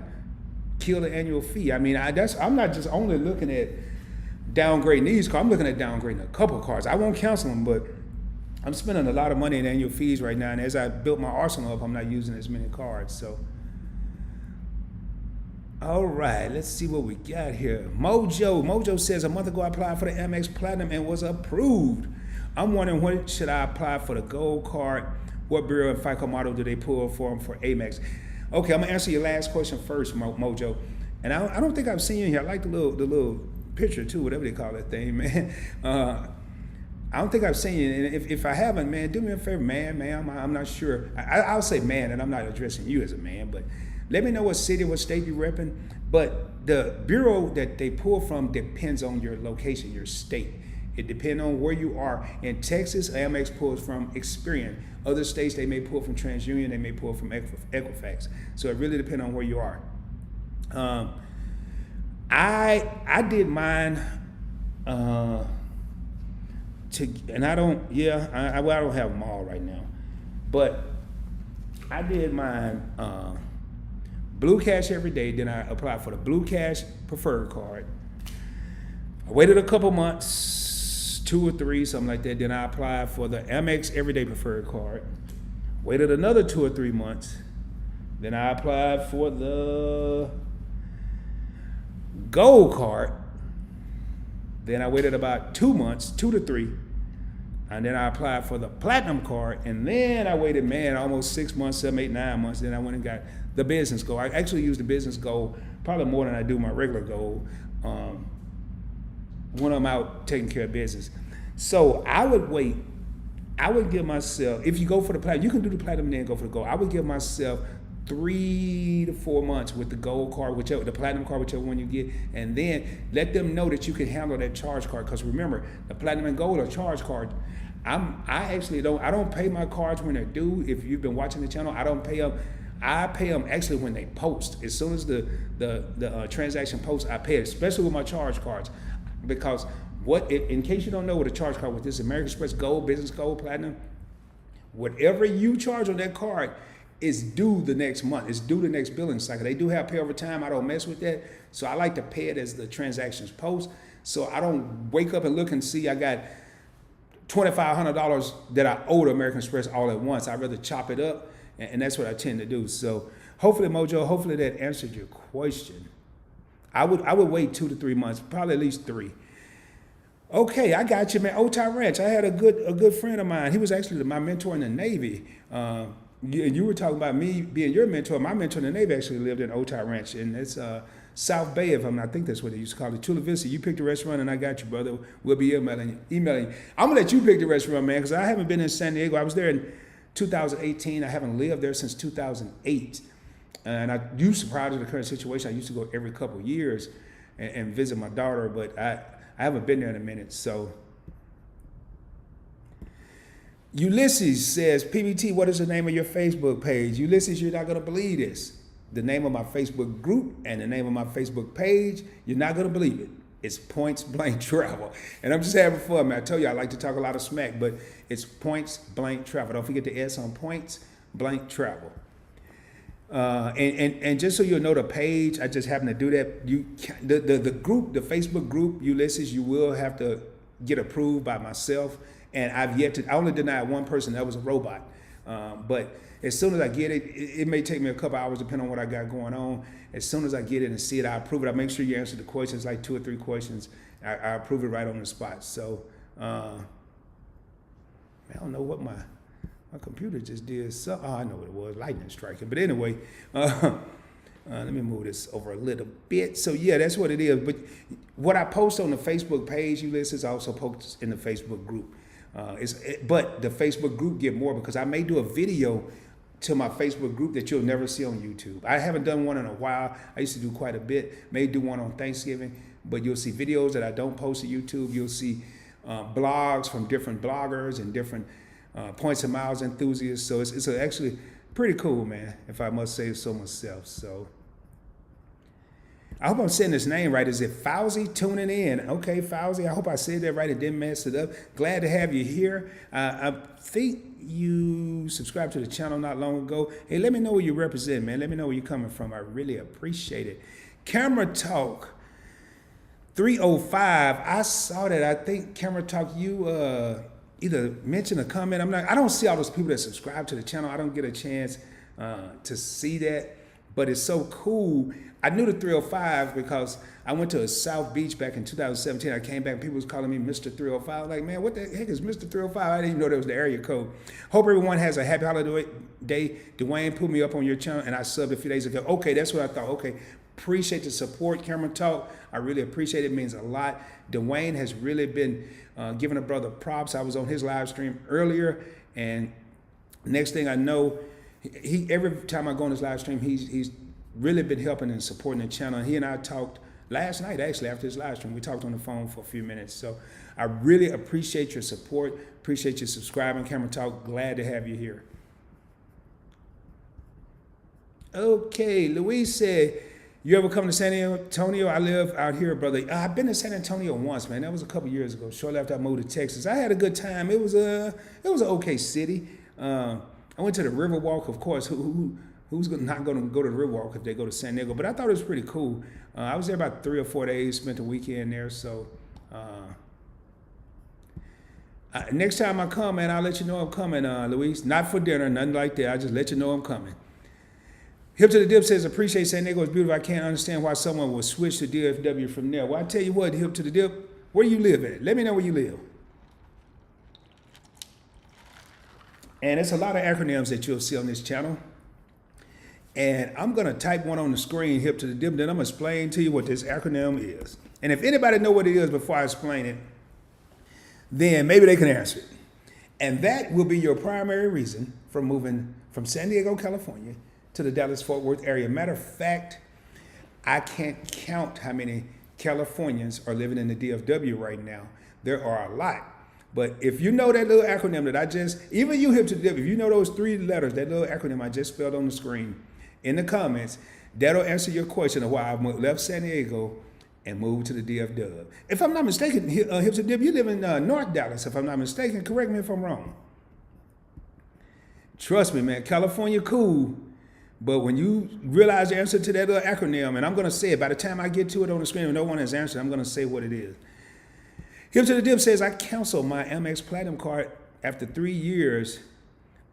kill the annual fee? I mean, I'm not just only looking at downgrading these cards. I'm looking at downgrading a couple of cards. I won't cancel them, but I'm spending a lot of money in annual fees right now. And as I built my arsenal up, I'm not using as many cards. So. All right, let's see what we got here. Mojo says, a month ago I applied for the Amex Platinum and was approved. I'm wondering, when should I apply for the Gold card? What bureau and FICO model do they pull for Amex? Okay, I'm gonna answer your last question first, Mojo. And I don't think I've seen you here. I like the little picture too, whatever they call that thing, man. I don't think I've seen you. And if I haven't, man, do me a favor, man. I'm not sure. I'll say man, and I'm not addressing you as a man, but let me know what city, what state you're repping. But the bureau that they pull from depends on your location, your state. It depends on where you are. In Texas, Amex pulls from Experian. Other states, they may pull from TransUnion, they may pull from Equifax. So it really depends on where you are. I did mine I don't have them all right now, but I did mine Blue Cash every day. Then I applied for the Blue Cash preferred card. I waited a couple months, 2 or 3, something like that. Then I applied for the Amex Everyday Preferred card. Waited another 2 or 3 months. Then I applied for the Gold card. Then I waited about 2 months, 2 to 3. And then I applied for the Platinum card. And then I waited, almost 6 months, 7, 8, 9 months. Then I went and got the Business Gold. I actually used the Business Gold probably more than I do my regular Gold when I'm out taking care of business. So I would wait. I would give myself, if you go for the Platinum, you can do the Platinum and then go for the Gold. I would give myself 3 to 4 months with the Gold card, the Platinum card, whichever one you get, and then let them know that you can handle that charge card. Because remember, the Platinum and Gold are charge cards. I don't pay my cards when they're due. If you've been watching the channel, I don't pay them. I pay them actually when they post. As soon as the transaction posts, I pay it, especially with my charge cards. Because in case you don't know what a charge card with this American Express Gold, Business Gold, Platinum, whatever you charge on that card is due the next month. It's due the next billing cycle. They do have pay over time. I don't mess with that. So I like to pay it as the transactions post. So I don't wake up and look and see I got $2,500 that I owe to American Express all at once. I'd rather chop it up, and that's what I tend to do. So hopefully, Mojo, hopefully that answered your question. I would wait 2 to 3 months, probably at least 3. Okay, I got you, man. Otay Ranch. I had a good friend of mine. He was actually my mentor in the Navy. You were talking about me being your mentor. My mentor in the Navy actually lived in Otay Ranch, and it's South Bay, I think that's what they used to call it. Chula Vista. You picked the restaurant, and I got you, brother. We'll be emailing you. I'm gonna let you pick the restaurant, man, because I haven't been in San Diego. I was there in 2018. I haven't lived there since 2008, and I used to, prior to the current situation, I used to go every couple of years and visit my daughter, but I haven't been there in a minute, so. Ulysses says, PBT, what is the name of your Facebook page? Ulysses, you're not going to believe this. The name of my Facebook group and the name of my Facebook page, you're not going to believe it. It's Points Blank Travel. And I'm just having fun, man. I tell you, I like to talk a lot of smack, but it's Points Blank Travel. Don't forget the S on Points Blank Travel. And just so you'll know the page, I just happen to do that. The group, the Facebook group, Ulysses, you will have to get approved by myself. And I only denied one person, that was a robot. But as soon as I get it, it may take me a couple hours depending on what I got going on. As soon as I get it and see it, I approve it. I make sure you answer the questions, like 2 or 3 questions. I approve it right on the spot. So, I don't know what my computer just did. So, I know what it was, lightning striking. But anyway, let me move this over a little bit. So yeah, that's what it is. But what I post on the Facebook page, Ulysses, I also post in the Facebook group. But the Facebook group get more because I may do a video to my Facebook group that you'll never see on YouTube. I haven't done one in a while. I used to do quite a bit. May do one on Thanksgiving, but you'll see videos that I don't post to YouTube. You'll see blogs from different bloggers and different points and miles enthusiasts. So it's actually pretty cool, man, if I must say so myself. So I hope I'm saying this name right. Is it Fauzi tuning in? Okay, Fauzi, I hope I said that right and didn't mess it up. Glad to have you here. I think you subscribed to the channel not long ago. Hey, let me know where you represent, man. Let me know where you're coming from. I really appreciate it. Camera Talk 305. I saw that. I think Camera Talk, you either mention or comment. I don't see all those people that subscribe to the channel. I don't get a chance to see that, but it's so cool. I knew the 305 because I went to a South Beach back in 2017. I came back and people was calling me Mr. 305. I was like, man, what the heck is Mr. 305? I didn't even know that was the area code. Hope everyone has a happy holiday day. Dwayne put me up on your channel and I subbed a few days ago. Okay, that's what I thought. Okay, appreciate the support, Camera Talk. I really appreciate it. It means a lot. Dwayne has really been giving a brother props. I was on his live stream earlier, and next thing I know, he every time I go on his live stream, he's really been helping and supporting the channel. He and I talked last night, actually, after his live stream. We talked on the phone for a few minutes. So I really appreciate your support. Appreciate you subscribing, Camera Talk. Glad to have you here. Okay, Luis said, you ever come to San Antonio? I live out here, brother. I've been to San Antonio once, man. That was a couple years ago, shortly after I moved to Texas. I had a good time. It was an okay city. I went to the Riverwalk, of course. Who's not going to go to the Riverwalk if they go to San Diego? But I thought it was pretty cool. I was there about 3 or 4 days, spent the weekend there. So Next time I come, man, I'll let you know I'm coming, Luis. Not for dinner, nothing like that. I just let you know I'm coming. Hip to the Dip says, appreciate San Diego is beautiful. I can't understand why someone would switch to DFW from there. Well, I tell you what, Hip to the Dip, where you live at? Let me know where you live. And it's a lot of acronyms that you'll see on this channel. And I'm going to type one on the screen, Hip to the Dip, then I'm going to explain to you what this acronym is. And if anybody know what it is before I explain it, then maybe they can answer it. And that will be your primary reason for moving from San Diego, California to the Dallas-Fort Worth area. Matter of fact, I can't count how many Californians are living in the DFW right now. There are a lot. But if you know that little acronym that I just, even you Hip to the Dip, if you know those 3 letters, that little acronym I just spelled on the screen in the comments, that'll answer your question of why I left San Diego and moved to the DFW. If I'm not mistaken, Hip to the Dip, you live in North Dallas, if I'm not mistaken. Correct me if I'm wrong. Trust me, man, California cool. But when you realize the answer to that little acronym, and I'm going to say it, by the time I get to it on the screen and no one has answered, I'm going to say what it is. Hip to the Dip says, I canceled my Amex Platinum card after 3 years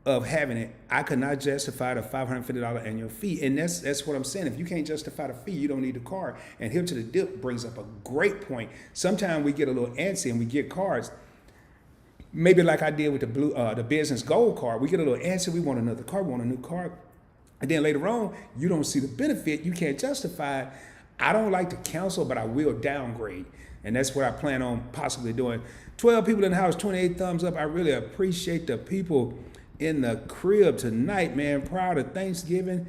of having it. I could not justify the $550 annual fee. And that's what I'm saying. If you can't justify the fee, you don't need the card. And Hip to the Dip brings up a great point. Sometimes we get a little antsy and we get cards. Maybe like I did with the business gold card. We get a little antsy. We want another card. We want a new card. And then later on, you don't see the benefit. You can't justify it. I don't like to cancel, but I will downgrade. And that's what I plan on possibly doing. 12 people in the house, 28 thumbs up. I really appreciate the people in the crib tonight, man. Proud of Thanksgiving.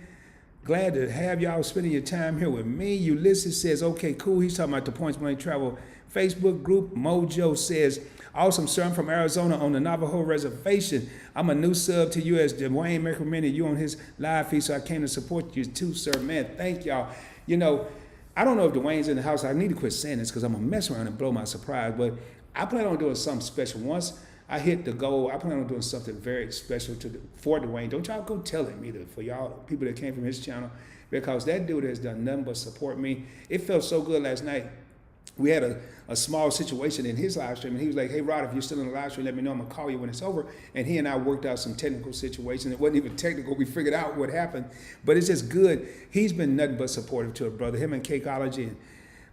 Glad to have y'all spending your time here with me. Ulysses says, okay, cool. He's talking about the Points Blank Travel Facebook group. Mojo says, awesome, sir. I'm from Arizona on the Navajo Reservation. I'm a new sub to you as Dwayne recommended you on his live feed, so I came to support you too, sir. Man, thank y'all. You know, I don't know if Dwayne's in the house. I need to quit saying this because I'm going to mess around and blow my surprise, but I plan on doing something special. Once I hit the goal, I plan on doing something very special for Dwayne. Don't y'all go tell him either, for y'all people that came from his channel, because that dude has done nothing but support me. It felt so good last night. We had a small situation in his live stream, and he was like, hey, Rod, if you're still in the live stream, let me know. I'm going to call you when it's over. And he and I worked out some technical situations. It wasn't even technical. We figured out what happened. But it's just good. He's been nothing but supportive to a brother. Him and Cakeology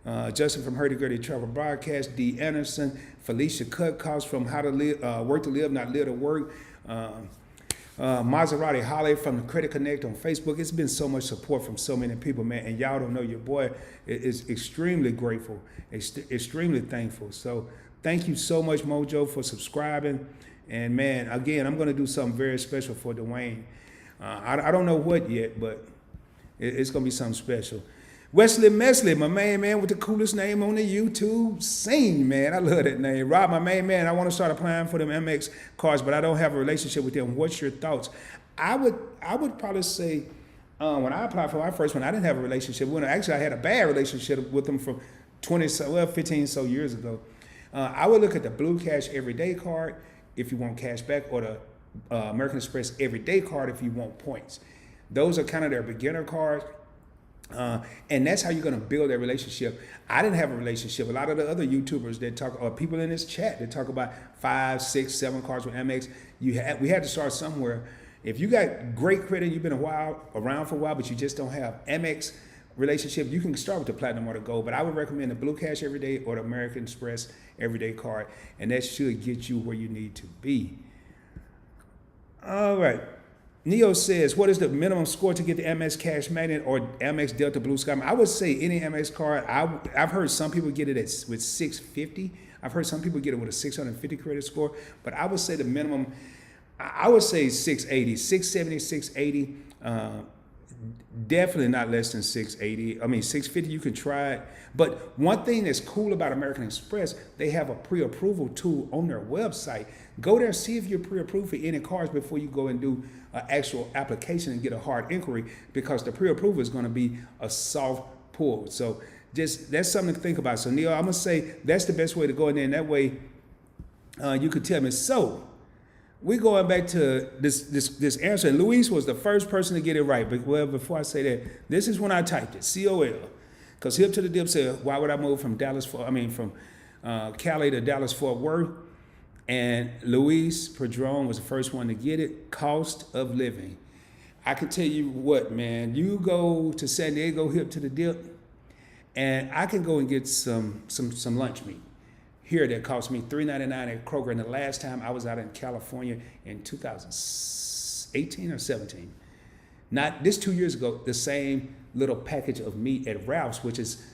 and Justin from Hurdy Gurdy Travel Broadcast, D. Anderson, Felicia Cutcoss from How to Live, Work to Live, Not Live to Work, Maserati Holly from the Credit Connect on Facebook. It's been so much support from so many people, man. And y'all don't know, your boy is extremely grateful, extremely thankful. So thank you so much, Mojo, for subscribing. And man, again, I'm going to do something very special for Dwayne. I don't know what yet, but it's going to be something special. Wesley Mesley, my main man with the coolest name on the YouTube scene, man. I love that name. Rob, my main man, I want to start applying for them Amex cards, but I don't have a relationship with them. What's your thoughts? I would probably say when I applied for my first one, I didn't have a relationship with them. Actually, I had a bad relationship with them from 15 so years ago. I would look at the Blue Cash Everyday card if you want cash back, or the American Express Everyday card if you want points. Those are kind of their beginner cards. And that's how you're going to build that relationship. I didn't have a relationship. A lot of the other YouTubers that talk, or people in this chat that talk about 5, 6, 7 cards with Amex, we had to start somewhere. If you got great credit, you've been around for a while, but you just don't have Amex relationship, you can start with the Platinum or the Gold. But I would recommend the Blue Cash Everyday or the American Express Everyday card, and that should get you where you need to be. All right. Neo says, what is the minimum score to get the Amex Cash Magnet or Amex Delta Blue Sky? I would say any Amex card. I've heard some people get it with 650. I've heard some people get it with a 650 credit score. But I would say the minimum, I would say 680, 670, 680. Definitely not less than 680. I mean, 650, you can try it. But one thing that's cool about American Express, they have a pre-approval tool on their website. Go there, see if you're pre-approved for any cards before you go and do an actual application and get a hard inquiry, because the pre-approval is going to be a soft pull. So just that's something to think about. So Neil, I'm going to say that's the best way to go in there. And that way you could tell me, so we're going back to this answer. And Luis was the first person to get it right. But well, before I say that, this is when I typed it, COL. Because Hip to the Dip said, why would I move from Cali to Dallas Fort Worth? And Luis Padron was the first one to get it. Cost of living. I can tell you what, man. You go to San Diego, hip to the dip, and I can go and get some lunch meat here that cost me $3.99 at Kroger. And the last time I was out in California in 2018 or 17, not this 2 years ago, the same little package of meat at Ralph's, which is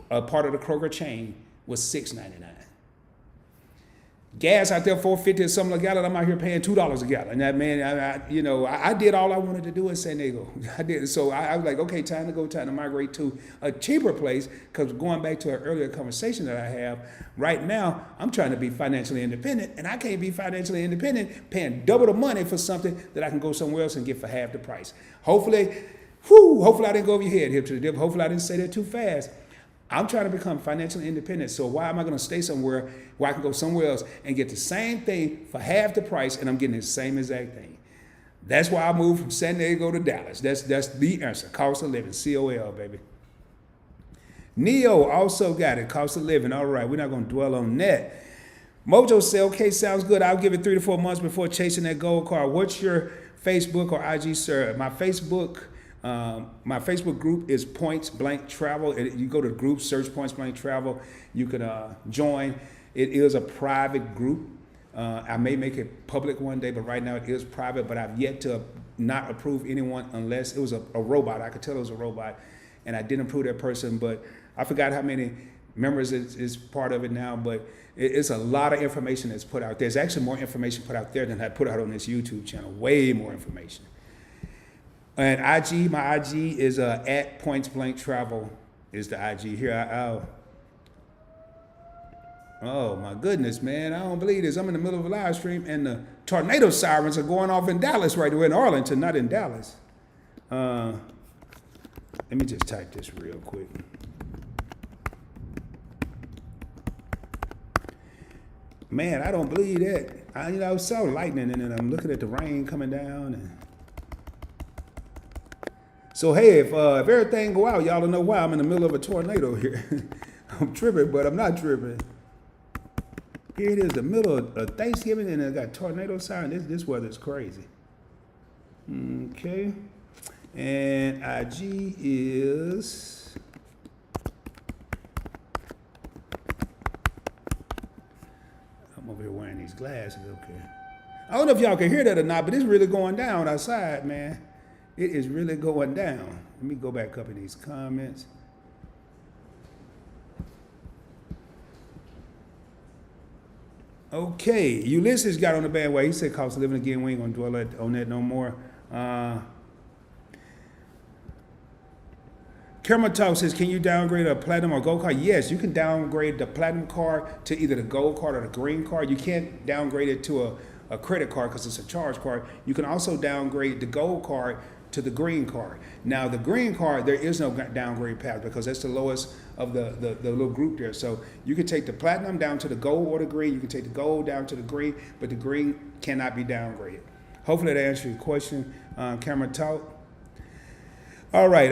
a part of the Kroger chain, was $6.99. Gas out there $4.50 or something a gallon. I'm out here paying $2 a gallon. That man, I did all I wanted to do in San Diego. I did. So I was like, okay, time to migrate to a cheaper place. Because going back to an earlier conversation that I have, right now I'm trying to be financially independent, and I can't be financially independent paying double the money for something that I can go somewhere else and get for half the price. Hopefully I didn't go over your head here to the dip. Hopefully I didn't say that too fast. I'm trying to become financially independent, so why am I going to stay somewhere where I can go somewhere else and get the same thing for half the price, and I'm getting the same exact thing? That's why I moved from San Diego to Dallas. That's the answer. Cost of living, COL, baby. Neo also got it, cost of living. All right, we're not going to dwell on that. Mojo said, okay, sounds good. I'll give it 3 to 4 months before chasing that gold car. What's your Facebook or IG, sir? My Facebook group is Points Blank Travel. You go to the group, search Points Blank Travel. You can join. It is a private group. I may make it public one day, but right now it is private. But I've yet to not approve anyone unless it was a robot. I could tell it was a robot, and I didn't approve that person. But I forgot how many members is part of it now. But it's a lot of information that's put out. There's actually more information put out there than I put out on this YouTube channel. Way more information. And IG, my IG is at Points Blank Travel is the IG here. Oh my goodness, man! I don't believe this. I'm in the middle of a live stream, and the tornado sirens are going off in Dallas right away, in Arlington, not in Dallas. Let me just type this real quick. Man, I don't believe that. I saw lightning, and then I'm looking at the rain coming down. So hey, if everything go out, y'all don't know why I'm in the middle of a tornado here. I'm tripping, but I'm not tripping. Here it is, the middle of Thanksgiving, and I got tornado siren. This weather's crazy. Okay, and IG is I'm over here wearing these glasses. Okay, I don't know if y'all can hear that or not, but it's really going down outside, man. It is really going down. Let me go back up in these comments. Okay, Ulysses got on the bandwagon. He said cost of living again. We ain't gonna dwell on that no more. Cameron Talk says, can you downgrade a platinum or gold card? Yes, you can downgrade the platinum card to either the gold card or the green card. You can't downgrade it to a credit card because it's a charge card. You can also downgrade the gold card to the green card. Now the green card, there is no downgrade path because that's the lowest of the little group there. So you can take the platinum down to the gold or the green. You can take the gold down to the green, but the green cannot be downgraded. Hopefully that answers your question, Camera Talk. All right,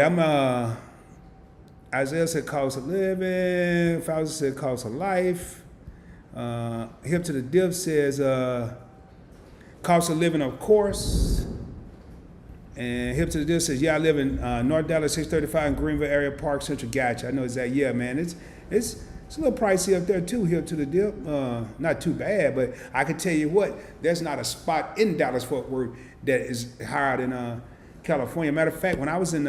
Isaiah said cost of living. Fauci said cost of life. Hip to the Dip says cost of living, of course. And Hip to the Dip says, yeah, I live in North Dallas, 635 in Greenville area, Park Central. Gotcha. I know exactly. Yeah, man, it's a little pricey up there too. Hip to the Dip, not too bad, but I can tell you what, there's not a spot in Dallas Fort Worth that is higher than California. Matter of fact, when I was in,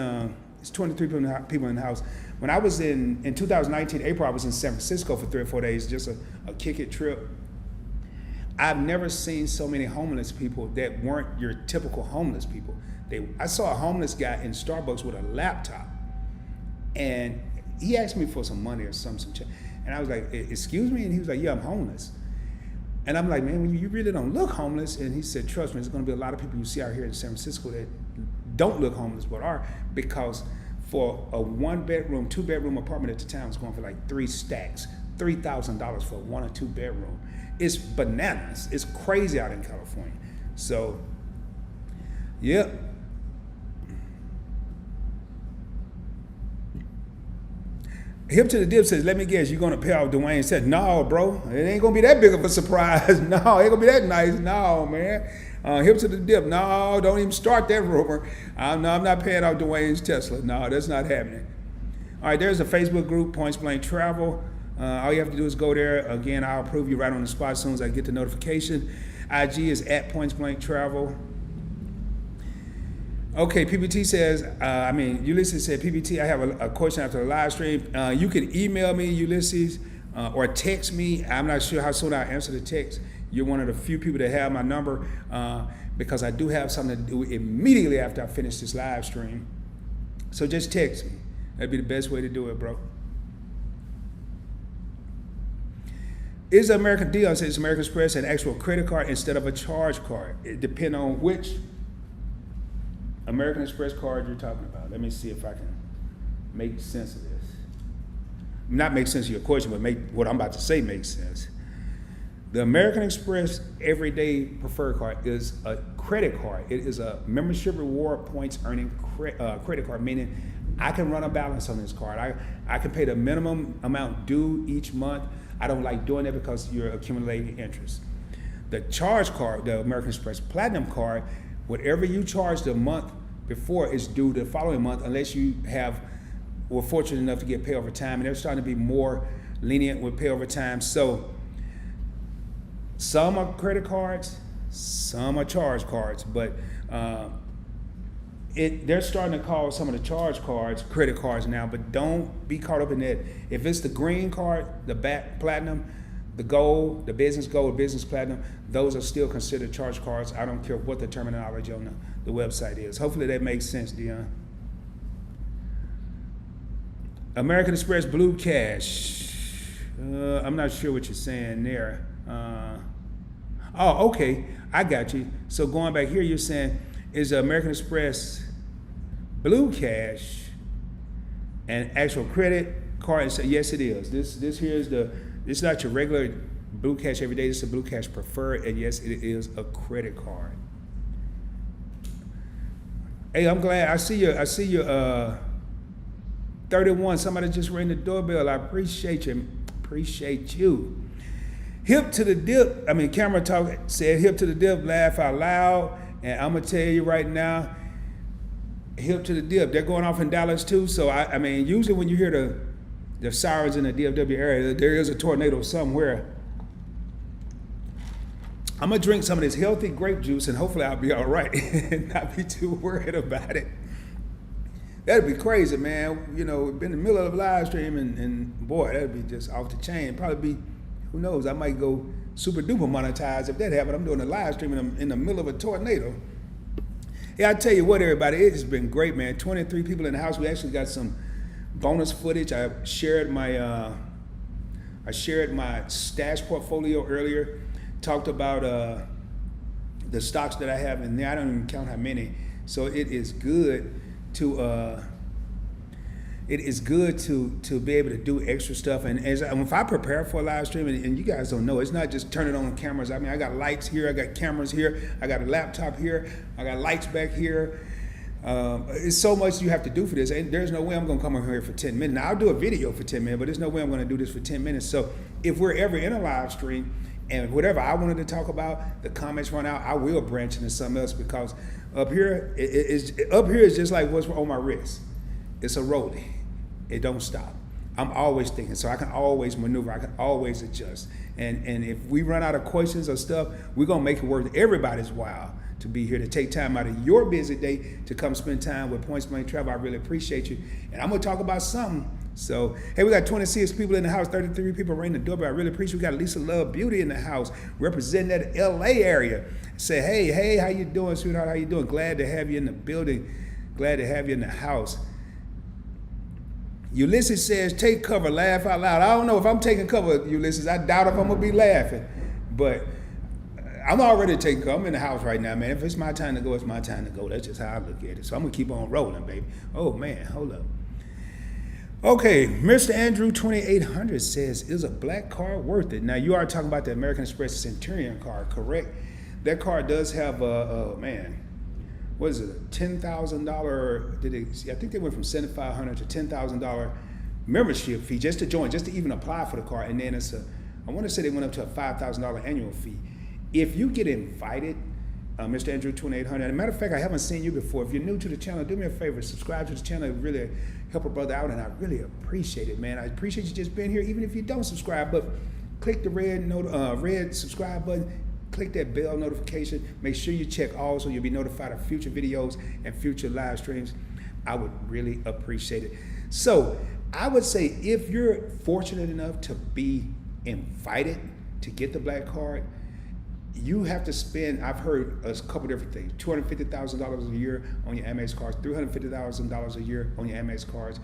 it's 23 people in the house. When I was in 2019 April, I was in San Francisco for 3 or 4 days, just a kick it trip. I've never seen so many homeless people that weren't your typical homeless people. I saw a homeless guy in Starbucks with a laptop, and he asked me for some money or something. And I was like, excuse me? And he was like, yeah, I'm homeless. And I'm like, man, you really don't look homeless. And he said, trust me, there's gonna be a lot of people you see out here in San Francisco that don't look homeless but are, because for a 1-bedroom, 2-bedroom apartment at the time was going for like 3 stacks, $3,000 for a 1 or 2 bedroom. It's bananas. It's crazy out in California. So, yep. Hip to the Dip says, let me guess, you're gonna pay off Dwayne. Said, no, bro, it ain't gonna be that big of a surprise. No, it ain't gonna be that nice. No, man. Hip to the Dip, no, don't even start that rumor. I'm not paying off Dwayne's Tesla. No, that's not happening. All right, there's a Facebook group, Points Blank Travel. All you have to do is go there. Again, I'll approve you right on the spot as soon as I get the notification. IG is at Points Blank Travel. Okay, PPT says, Ulysses said, PPT, I have a question after the live stream. You can email me, Ulysses, or text me. I'm not sure how soon I'll answer the text. You're one of the few people that have my number because I do have something to do immediately after I finish this live stream. So just text me. That'd be the best way to do it, bro. Is Dion says American Express an actual credit card instead of a charge card? It depends on which American Express card you're talking about. Let me see if I can make sense of this. Not make sense of your question, but make what I'm about to say make sense. The American Express Everyday Preferred Card is a credit card. It is a membership reward points earning credit card, meaning I can run a balance on this card. I can pay the minimum amount due each month. I don't like doing that because you're accumulating interest. The charge card, the American Express Platinum card, whatever you charge the month before is due the following month unless you were fortunate enough to get pay over time. And they're starting to be more lenient with pay over time. So some are credit cards, some are charge cards, but they're starting to call some of the charge cards credit cards now, but don't be caught up in that. If it's the green card, the platinum, the gold, the business gold, business platinum, those are still considered charge cards. I don't care what the terminology on the website is. Hopefully that makes sense, Dion. American Express Blue Cash. I'm not sure what you're saying there. Okay, I got you. So going back here, you're saying, is the American Express Blue Cash an actual credit card? So yes, it is. This here is it's not your regular Blue Cash every day. This is a Blue Cash Preferred, and yes, it is a credit card. Hey, I'm glad. I see you. 31. Somebody just rang the doorbell. I appreciate you. Appreciate you. Hip to the Dip. Camera Talk said hip to the dip, laugh out loud. And I'm gonna tell you right now, hip to the dip. They're going off in Dallas too. So usually when you hear the sirens in the DFW area, there is a tornado somewhere. I'm gonna drink some of this healthy grape juice and hopefully I'll be all right and not be too worried about it. That'd be crazy, man. You know, been in the middle of a live stream and boy, that'd be just off the chain. Probably be, who knows, I might go super duper monetized if that happened. I'm doing a live stream in the middle of a tornado. Yeah, I tell you what, everybody, it has been great, man. 23 people in the house. We actually got some bonus footage. I shared my stash portfolio earlier. Talked about the stocks that I have in there. I don't even count how many. So it is good to be able to do extra stuff. And if I prepare for a live stream, and you guys don't know, it's not just turning on cameras. I got lights here, I got cameras here, I got a laptop here, I got lights back here. It's so much you have to do for this. And there's no way I'm gonna come over here for 10 minutes. Now I'll do a video for 10 minutes, but there's no way I'm gonna do this for 10 minutes. So if we're ever in a live stream and whatever I wanted to talk about, the comments run out, I will branch into something else, because up here is just like what's on my wrist. It's a rollie. It don't stop. I'm always thinking, so I can always maneuver. I can always adjust. And if we run out of questions or stuff, we're gonna make it worth everybody's while to be here, to take time out of your busy day to come spend time with Points Blank Travel. I really appreciate you. And I'm gonna talk about something. So, hey, we got 26 people in the house, 33 people ringing the doorbell. I really appreciate you. We got Lisa Love Beauty in the house, representing that LA area. Say, hey, how you doing, sweetheart? How you doing? Glad to have you in the building. Glad to have you in the house. Ulysses says, take cover, laugh out loud. I don't know if I'm taking cover, Ulysses. I doubt if I'm gonna be laughing, but I'm already taking cover. I'm in the house right now, man. If it's my time to go, it's my time to go. That's just how I look at it. So I'm gonna keep on rolling, baby. Oh man, hold up. Okay, Mr. Andrew 2800 says, is a black card worth it? Now you are talking about the American Express Centurion card, correct? That card does have what is it, $10,000? I think they went from $7,500 to $10,000 membership fee just to join, just to even apply for the card. And then I want to say they went up to a $5,000 annual fee. If you get invited, Mr. Andrew 2800. As a matter of fact, I haven't seen you before. If you're new to the channel, do me a favor, subscribe to the channel. It really help a brother out, and I really appreciate it, man. I appreciate you just being here, even if you don't subscribe. But click the red subscribe button, click that bell notification. Make sure you check all so you'll be notified of future videos and future live streams. I would really appreciate it. So I would say if you're fortunate enough to be invited to get the black card, you have to spend, I've heard a couple different things, $250,000 a year on your Amex cards, $350,000 a year on your Amex cards,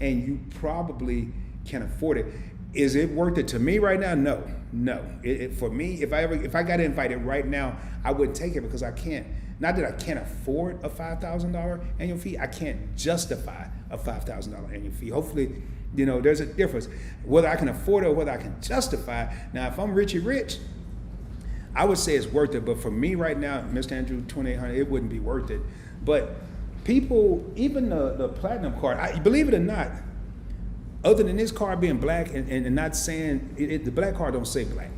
and you probably can afford it. Is it worth it to me right now? No. For me, if I got invited right now, I wouldn't take it because I can't. Not that I can't afford a $5,000 annual fee, I can't justify a $5,000 annual fee. Hopefully, there's a difference whether I can afford it or whether I can justify it. Now, if I'm Richie Rich, I would say it's worth it, but for me right now, Mr. Andrew 2800, it wouldn't be worth it. But people, even the platinum card, believe it or not, other than this card being black and not saying, the black card don't say black.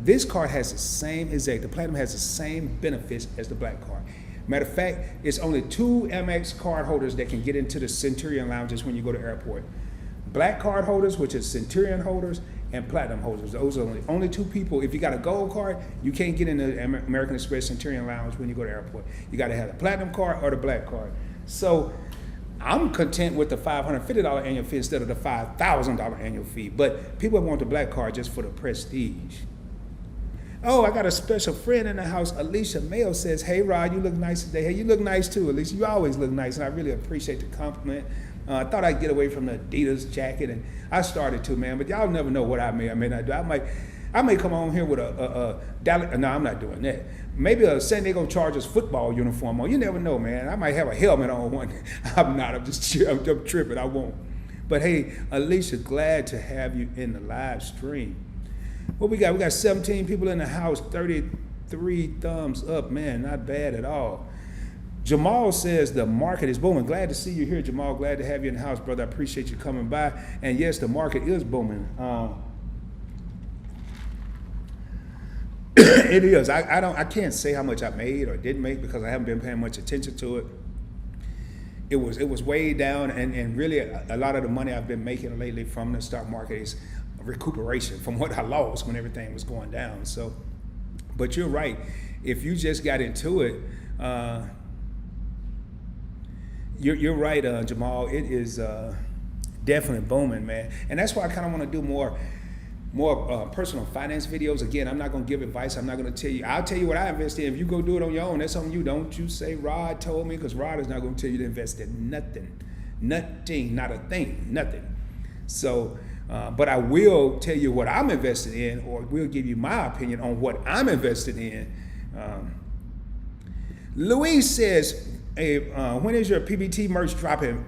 This card has the same the platinum has the same benefits as the black card. Matter of fact, it's only 2 Amex card holders that can get into the Centurion lounges when you go to airport. Black card holders, which is Centurion holders, and platinum holders. Those are the only 2 people. If you got a gold card, you can't get in the American Express Centurion Lounge when you go to the airport. You got to have the platinum card or the black card. So I'm content with the $550 annual fee instead of the $5,000 annual fee. But people want the black card just for the prestige. Oh, I got a special friend in the house. Alicia Mayo says, hey, Rod, you look nice today. Hey, you look nice too, Alicia. You always look nice, and I really appreciate the compliment. I thought I'd get away from the Adidas jacket, and I started to, man. But y'all never know what I may not do. I may come on here with no, I'm not doing that. Maybe a San Diego Chargers football uniform on. You never know, man. I might have a helmet on one. I'm not. I'm tripping. I won't. But hey, Alicia, glad to have you in the live stream. What we got? We got 17 people in the house, 33 thumbs up. Man, not bad at all. Jamal says the market is booming. Glad to see you here, Jamal. Glad to have you in the house, brother. I appreciate you coming by. And yes, the market is booming. It is. I can't say how much I made or didn't make because I haven't been paying much attention to it. It was way down, and really a lot of the money I've been making lately from the stock market is recuperation from what I lost when everything was going down. So, but you're right. If you just got into it, you're right, Jamal. It is definitely booming, man. And that's why I kind of want to do more personal finance videos. Again, I'm not going to give advice. I'm not going to tell you. I'll tell you what I invest in. If you go do it on your own, that's on you. Don't you say Rod told me, because Rod is not going to tell you to invest in nothing. Nothing, not a thing, nothing. So, but I will tell you what I'm invested in, or will give you my opinion on what I'm invested in. Louise says, hey, when is your PBT merch dropping?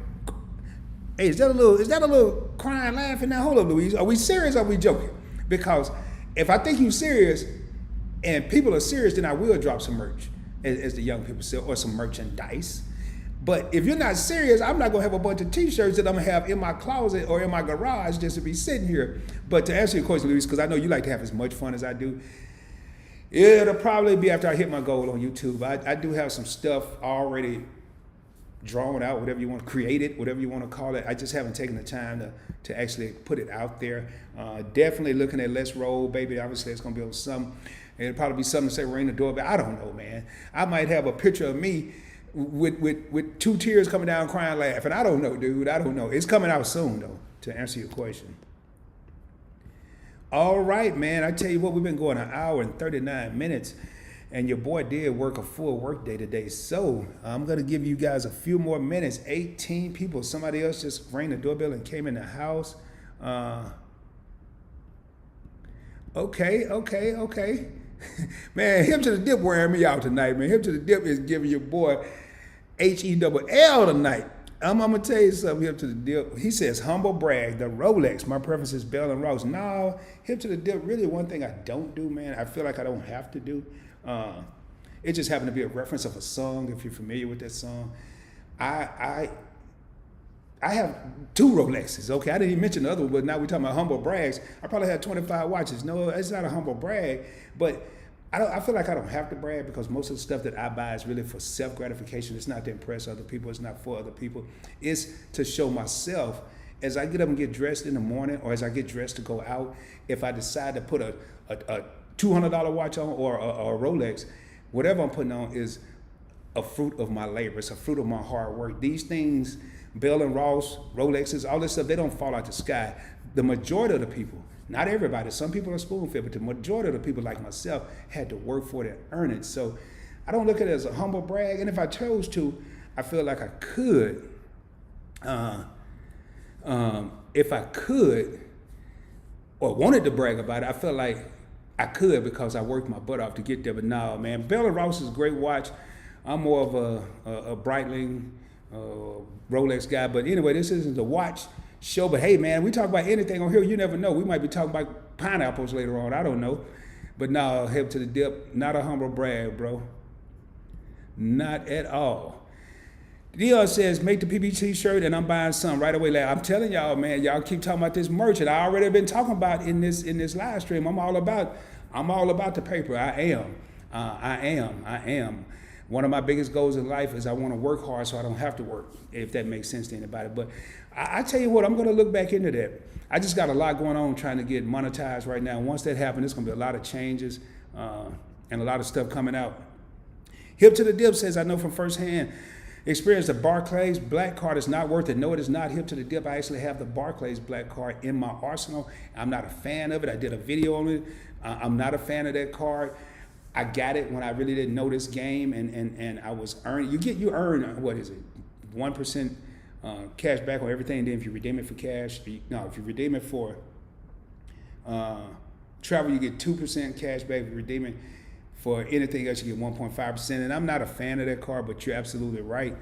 Hey, is that a little crying, laughing? Now, hold up, Louise. Are we serious or are we joking? Because if I think you're serious and people are serious, then I will drop some merch, as the young people say, or some merchandise. But if you're not serious, I'm not going to have a bunch of T-shirts that I'm going to have in my closet or in my garage just to be sitting here. But to answer your question, Louise, because I know you like to have as much fun as I do, it'll probably be after I hit my goal on YouTube. I do have some stuff already drawn out, whatever you want to create it, whatever you want to call it. I just haven't taken the time to actually put it out there. Definitely looking at Let's Roll, baby. Obviously, it's going to be on some. It'll probably be something to say ring the doorbell. I don't know, man. I might have a picture of me with 2 tears coming down, crying, laughing. I don't know, dude. I don't know. It's coming out soon, though, to answer your question. All right, man. I tell you what, we've been going 1 hour and 39 minutes. And your boy did work a full work day today. So I'm going to give you guys a few more minutes. 18 people. Somebody else just rang the doorbell and came in the house. Okay. Man, Hip to the Dip wearing me out tonight, man. Hip to the Dip is giving your boy HELL tonight. I'm going to tell you something, Hip to the Dip. He says, humble brag, the Rolex. My preference is Bell & Ross. No, Hip to the Dip, really one thing I don't do, man. I feel like I don't have to do. It just happened to be a reference of a song, if you're familiar with that song. I I have 2 Rolexes. Okay, I didn't even mention the other one, but now we're talking about humble brags. I probably have 25 watches. No, it's not a humble brag, but I feel like I don't have to brag because most of the stuff that I buy is really for self gratification. It's not to impress other people. It's not for other people. It's to show myself as I get up and get dressed in the morning, or as I get dressed to go out. If I decide to put a $200 watch on or a Rolex, whatever I'm putting on is a fruit of my labor. It's a fruit of my hard work. These things, Bell and Ross, Rolexes, all this stuff, they don't fall out the sky. The majority of the people, not everybody, some people are spoon-fed, but the majority of the people like myself had to work for it and earn it. So I don't look at it as a humble brag. And if I chose to, I feel like I could. If I could or wanted to brag about it, I feel like I could because I worked my butt off to get there. But no, man, Bell & Ross is a great watch. I'm more of a Breitling, Rolex guy. But anyway, this isn't a watch show. But hey, man, we talk about anything on here. You never know. We might be talking about pineapples later on. I don't know. But no, hip to the dip. Not a humble brag, bro. Not at all. Dion says, make the PBT shirt and I'm buying some right away. Like, I'm telling y'all, man, y'all keep talking about this merch and I already been talking about in this live stream. I'm all about the paper. I am. One of my biggest goals in life is I want to work hard so I don't have to work, if that makes sense to anybody. But I tell you what, I'm going to look back into that. I just got a lot going on trying to get monetized right now. Once that happens, there's going to be a lot of changes and a lot of stuff coming out. Hip to the Dip says, I know from firsthand experience the Barclays Black Card is not worth it. No, it is not. Hip to the Dip. I actually have the Barclays Black Card in my arsenal. I'm not a fan of it. I did a video on it. I'm not a fan of that card. I got it when I really didn't know this game, and I was earning. You earn what is it, 1% cash back on everything. Then if you redeem it for cash, if you redeem it for travel, you get 2% cash back. If you redeem it for anything else, you get 1.5%. And I'm not a fan of that card, but you're absolutely right.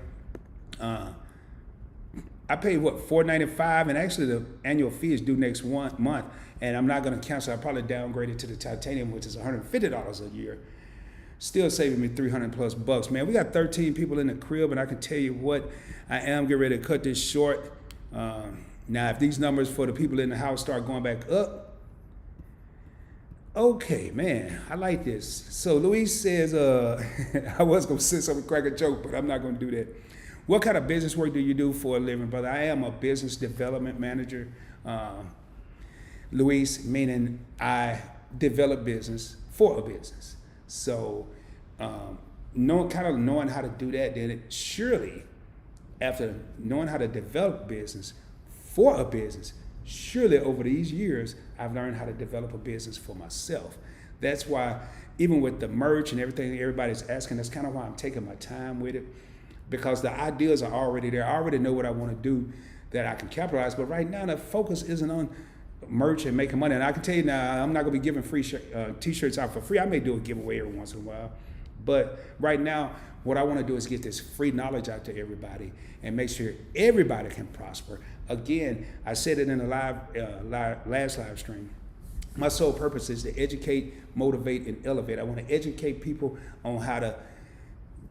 I paid $4.95, and actually the annual fee is due next month, and I'm not going to cancel. I'll probably downgrade it to the titanium, which is $150 a year. Still saving me $300+ man. We got 13 people in the crib, and I can tell you what, I am getting ready to cut this short. Now, if these numbers for the people in the house start going back up, okay, man, I like this. So Luis says, I was going to say something, crack a joke, but I'm not going to do that. What kind of business work do you do for a living, brother? I am a business development manager, Luis, meaning I develop business for a business. So knowing how to do that, then surely after knowing how to develop business for a business, surely over these years, I've learned how to develop a business for myself. That's why even with the merch and everything everybody's asking, that's kind of why I'm taking my time with it, because the ideas are already there. I already know what I want to do that I can capitalize. But right now, the focus isn't on merch and making money. And I can tell you now, I'm not going to be giving free t-shirts out for free. I may do a giveaway every once in a while. But right now, what I want to do is get this free knowledge out to everybody and make sure everybody can prosper. Again, I said it in the last live stream. My sole purpose is to educate, motivate, and elevate. I want to educate people on how to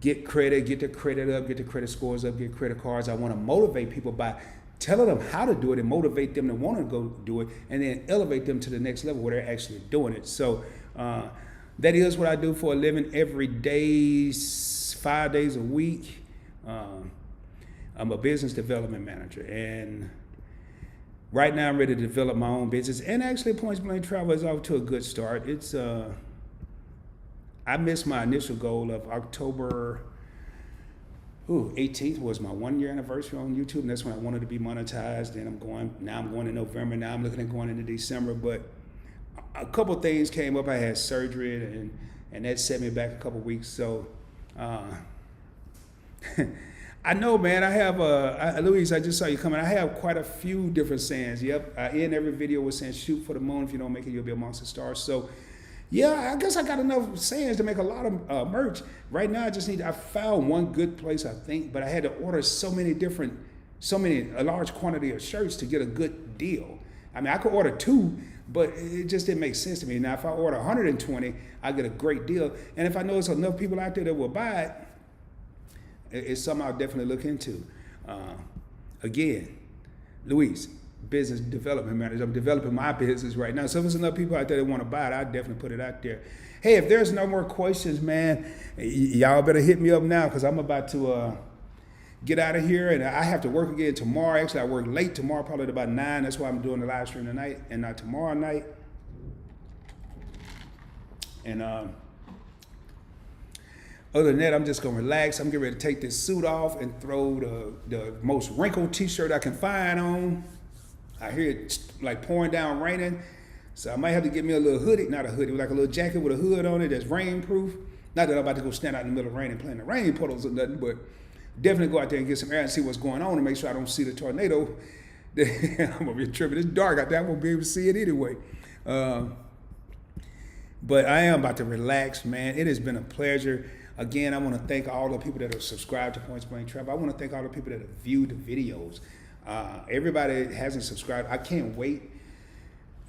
get credit, get the credit up, get the credit scores up, get credit cards. I want to motivate people by telling them how to do it and motivate them to want to go do it, and then elevate them to the next level where they're actually doing it. So that is what I do for a living every day, 5 days a week. I'm a business development manager, and right now I'm ready to develop my own business. And actually, Points Blank Travel is off to a good start. It's I missed my initial goal of October 18th was my 1-year anniversary on YouTube, and that's when I wanted to be monetized. And now I'm going in November. Now I'm looking at going into December. But a couple things came up. I had surgery, and that set me back a couple weeks. So I know, man. I have Luis, I just saw you coming. I have quite a few different sayings. Yep, I end every video with saying, "Shoot for the moon. If you don't make it, you'll be amongst the stars." So yeah, I guess I got enough sayings to make a lot of merch. Right now, I found one good place, I think, but I had to order a large quantity of shirts to get a good deal. I mean, I could order 2, but it just didn't make sense to me. Now, if I order 120, I get a great deal. And if I know there's enough people out there that will buy it, it's something I'll definitely look into. Again, Luis, business development manager. I'm developing my business right now. So if there's enough people out there that want to buy it, I'll definitely put it out there. Hey, if there's no more questions, man, y'all better hit me up now because I'm about to get out of here. And I have to work again tomorrow. Actually, I work late tomorrow, probably at about 9. That's why I'm doing the live stream tonight and not tomorrow night. And other than that, I'm just going to relax. I'm getting ready to take this suit off and throw the most wrinkled t-shirt I can find on. I hear it like pouring down, raining. So I might have to get me a little hoodie, not a hoodie, like a little jacket with a hood on it that's rain proof. Not that I'm about to go stand out in the middle of rain and play in the rain puddles or nothing, but definitely go out there and get some air and see what's going on and make sure I don't see the tornado. I'm going to be tripping. It's dark out there. I'm going to be able to see it anyway. But I am about to relax, man. It has been a pleasure. Again, I want to thank all the people that have subscribed to Point Blank Travel. I want to thank all the people that have viewed the videos. Everybody that hasn't subscribed, I can't wait.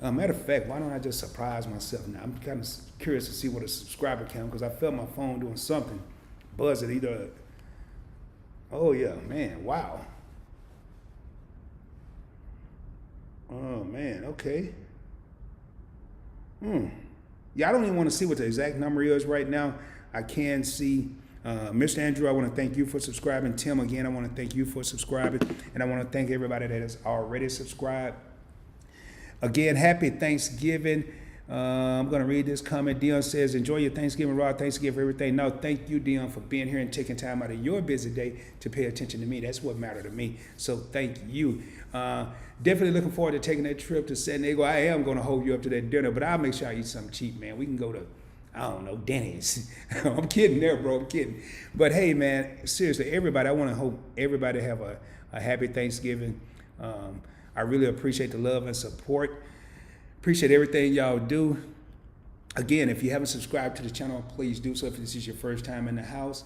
Matter of fact, why don't I just surprise myself now? I'm kind of curious to see what a subscriber count because I felt my phone doing something. Buzzing either. Oh, yeah, man. Wow. Oh, man. Okay. Yeah, I don't even want to see what the exact number is right now. I can see Mr. Andrew, I want to thank you for subscribing. Tim, again, I want to thank you for subscribing. And I want to thank everybody that has already subscribed. Again, happy Thanksgiving. I'm going to read this comment. Dion says, enjoy your Thanksgiving, Rod. Thanks again for everything. No, thank you, Dion, for being here and taking time out of your busy day to pay attention to me. That's what mattered to me. So thank you. Definitely looking forward to taking that trip to San Diego. I am going to hold you up to that dinner, but I'll make sure I eat something cheap, man. We can go to, I don't know, Denny's. I'm kidding there, bro. I'm kidding. But hey, man, seriously, everybody, I want to hope everybody have a happy Thanksgiving. I really appreciate the love and support. Appreciate everything y'all do. Again, if you haven't subscribed to the channel, please do so. If this is your first time in the house,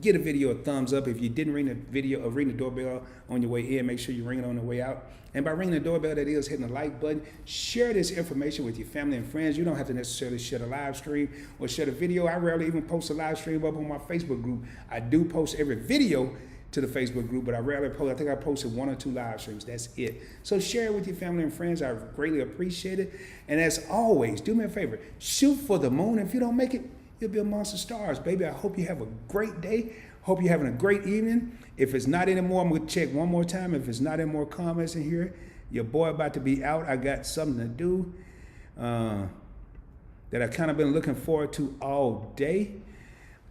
get a video a thumbs up. If you didn't ring the doorbell on your way in, make sure you ring it on the way out. And by ringing the doorbell, that is hitting the like button. Share this information with your family and friends. You don't have to necessarily share the live stream or share the video. I rarely even post a live stream up on my Facebook group. I do post every video to the Facebook group, but I rarely post. I think I posted 1 or 2 live streams. That's it. So share it with your family and friends. I greatly appreciate it. And as always, do me a favor. Shoot for the moon. If you don't make it, you'll be amongst the stars, baby. I hope you have a great day. Hope you're having a great evening. If it's not anymore, I'm going to check one more time. If it's not any more comments in here, your boy about to be out. I got something to do that I've kind of been looking forward to all day.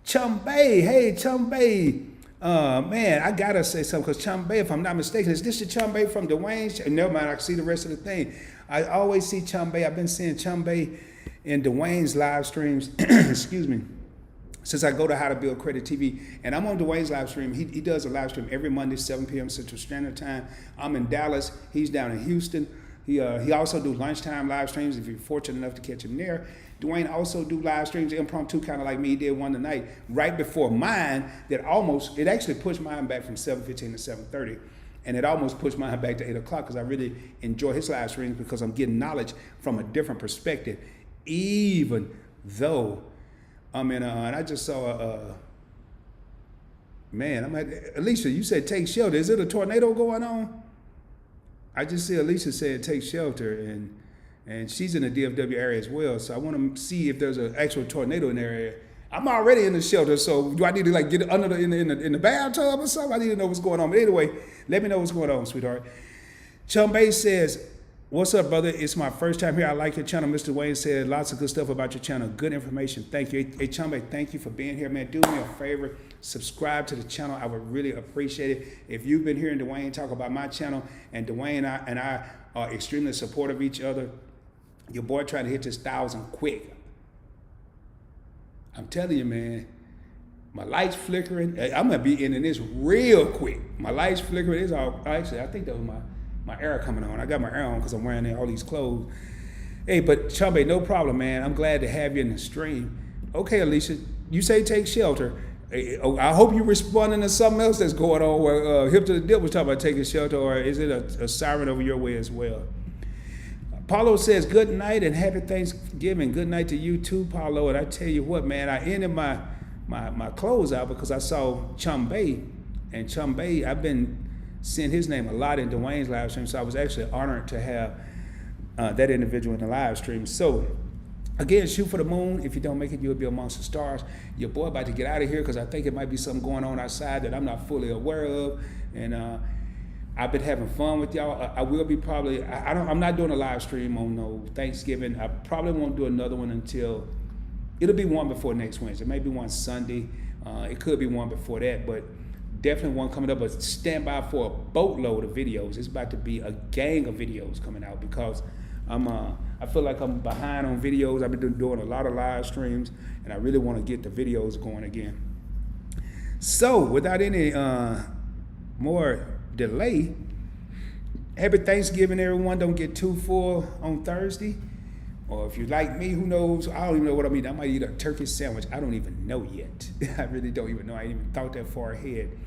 Chumbay. Hey, Chumbay. Man, I gotta say something because Chumbay, if I'm not mistaken, is this the Chumbay from Dwayne's? Never mind, I can see the rest of the thing. I always see Chumbay. I've been seeing Chumbay in Dwayne's live streams, excuse me, since I go to How to Build Credit TV. And I'm on Dwayne's live stream. He does a live stream every Monday, 7 p.m. Central Standard Time. I'm in Dallas. He's down in Houston. He also do lunchtime live streams if you're fortunate enough to catch him there. Dwayne also do live streams, impromptu, kind of like me. He did one tonight right before mine that it actually pushed mine back from 7:15 to 7:30. And it almost pushed mine back to 8 o'clock because I really enjoy his live streams because I'm getting knowledge from a different perspective, even though I'm in and I just saw man, I'm at, Alicia, you said take shelter. Is it a tornado going on? I just see Alicia said take shelter, and she's in the DFW area as well. So I want to see if there's an actual tornado in the area. I'm already in the shelter, so do I need to like get under in the bathtub or something? I need to know what's going on. But anyway, let me know what's going on, sweetheart. Chumbay says, what's up, brother? It's my first time here. I like your channel. Mr. Wayne said lots of good stuff about your channel. Good information. Thank you. Hey, Chumbay, thank you for being here, man. Do me a favor. Subscribe to the channel. I would really appreciate it. If you've been hearing Dwayne talk about my channel, and Dwayne and I are extremely supportive of each other, your boy tried to hit this 1,000 quick. I'm telling you, man, my light's flickering. I'm going to be in this real quick. My light's flickering. It's all, actually, I think that was my air coming on. I got my air on because I'm wearing all these clothes. Hey, but Chumbay, no problem, man. I'm glad to have you in the stream. Okay, Alicia, you say take shelter. I hope you're responding to something else that's going on where Hip to the Dip was talking about taking shelter, or is it a siren over your way as well? Paulo says, good night and happy Thanksgiving. Good night to you too, Paulo. And I tell you what, man, I ended my clothes out because I saw Chumbay. And Chumbay, I've been seeing his name a lot in Dwayne's live stream. So I was actually honored to have that individual in the live stream. So again, shoot for the moon. If you don't make it, you'll be amongst the stars. Your boy about to get out of here because I think it might be something going on outside that I'm not fully aware of. And I've been having fun with y'all. I will be probably, I'm not doing a live stream on no Thanksgiving. I probably won't do another one until, it'll be one before next Wednesday. Maybe one Sunday. It could be one before that, but definitely one coming up. But stand by for a boatload of videos. It's about to be a gang of videos coming out because I feel like I'm behind on videos. I've been doing a lot of live streams, and I really want to get the videos going again. So without any more delay, happy Thanksgiving, everyone. Don't get too full on Thursday. Or if you're like me, who knows? I don't even know what I mean. I might eat a turkey sandwich. I don't even know yet. I really don't even know. I ain't even thought that far ahead.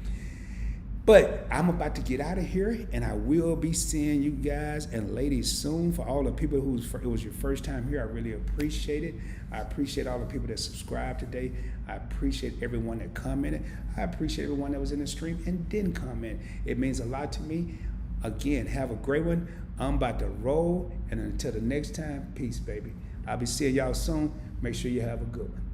But I'm about to get out of here, and I will be seeing you guys and ladies soon. For all the people it was your first time here, I really appreciate it. I appreciate all the people that subscribed today. I appreciate everyone that commented. I appreciate everyone that was in the stream and didn't comment. It means a lot to me. Again, have a great one. I'm about to roll, and until the next time, peace, baby. I'll be seeing y'all soon. Make sure you have a good one.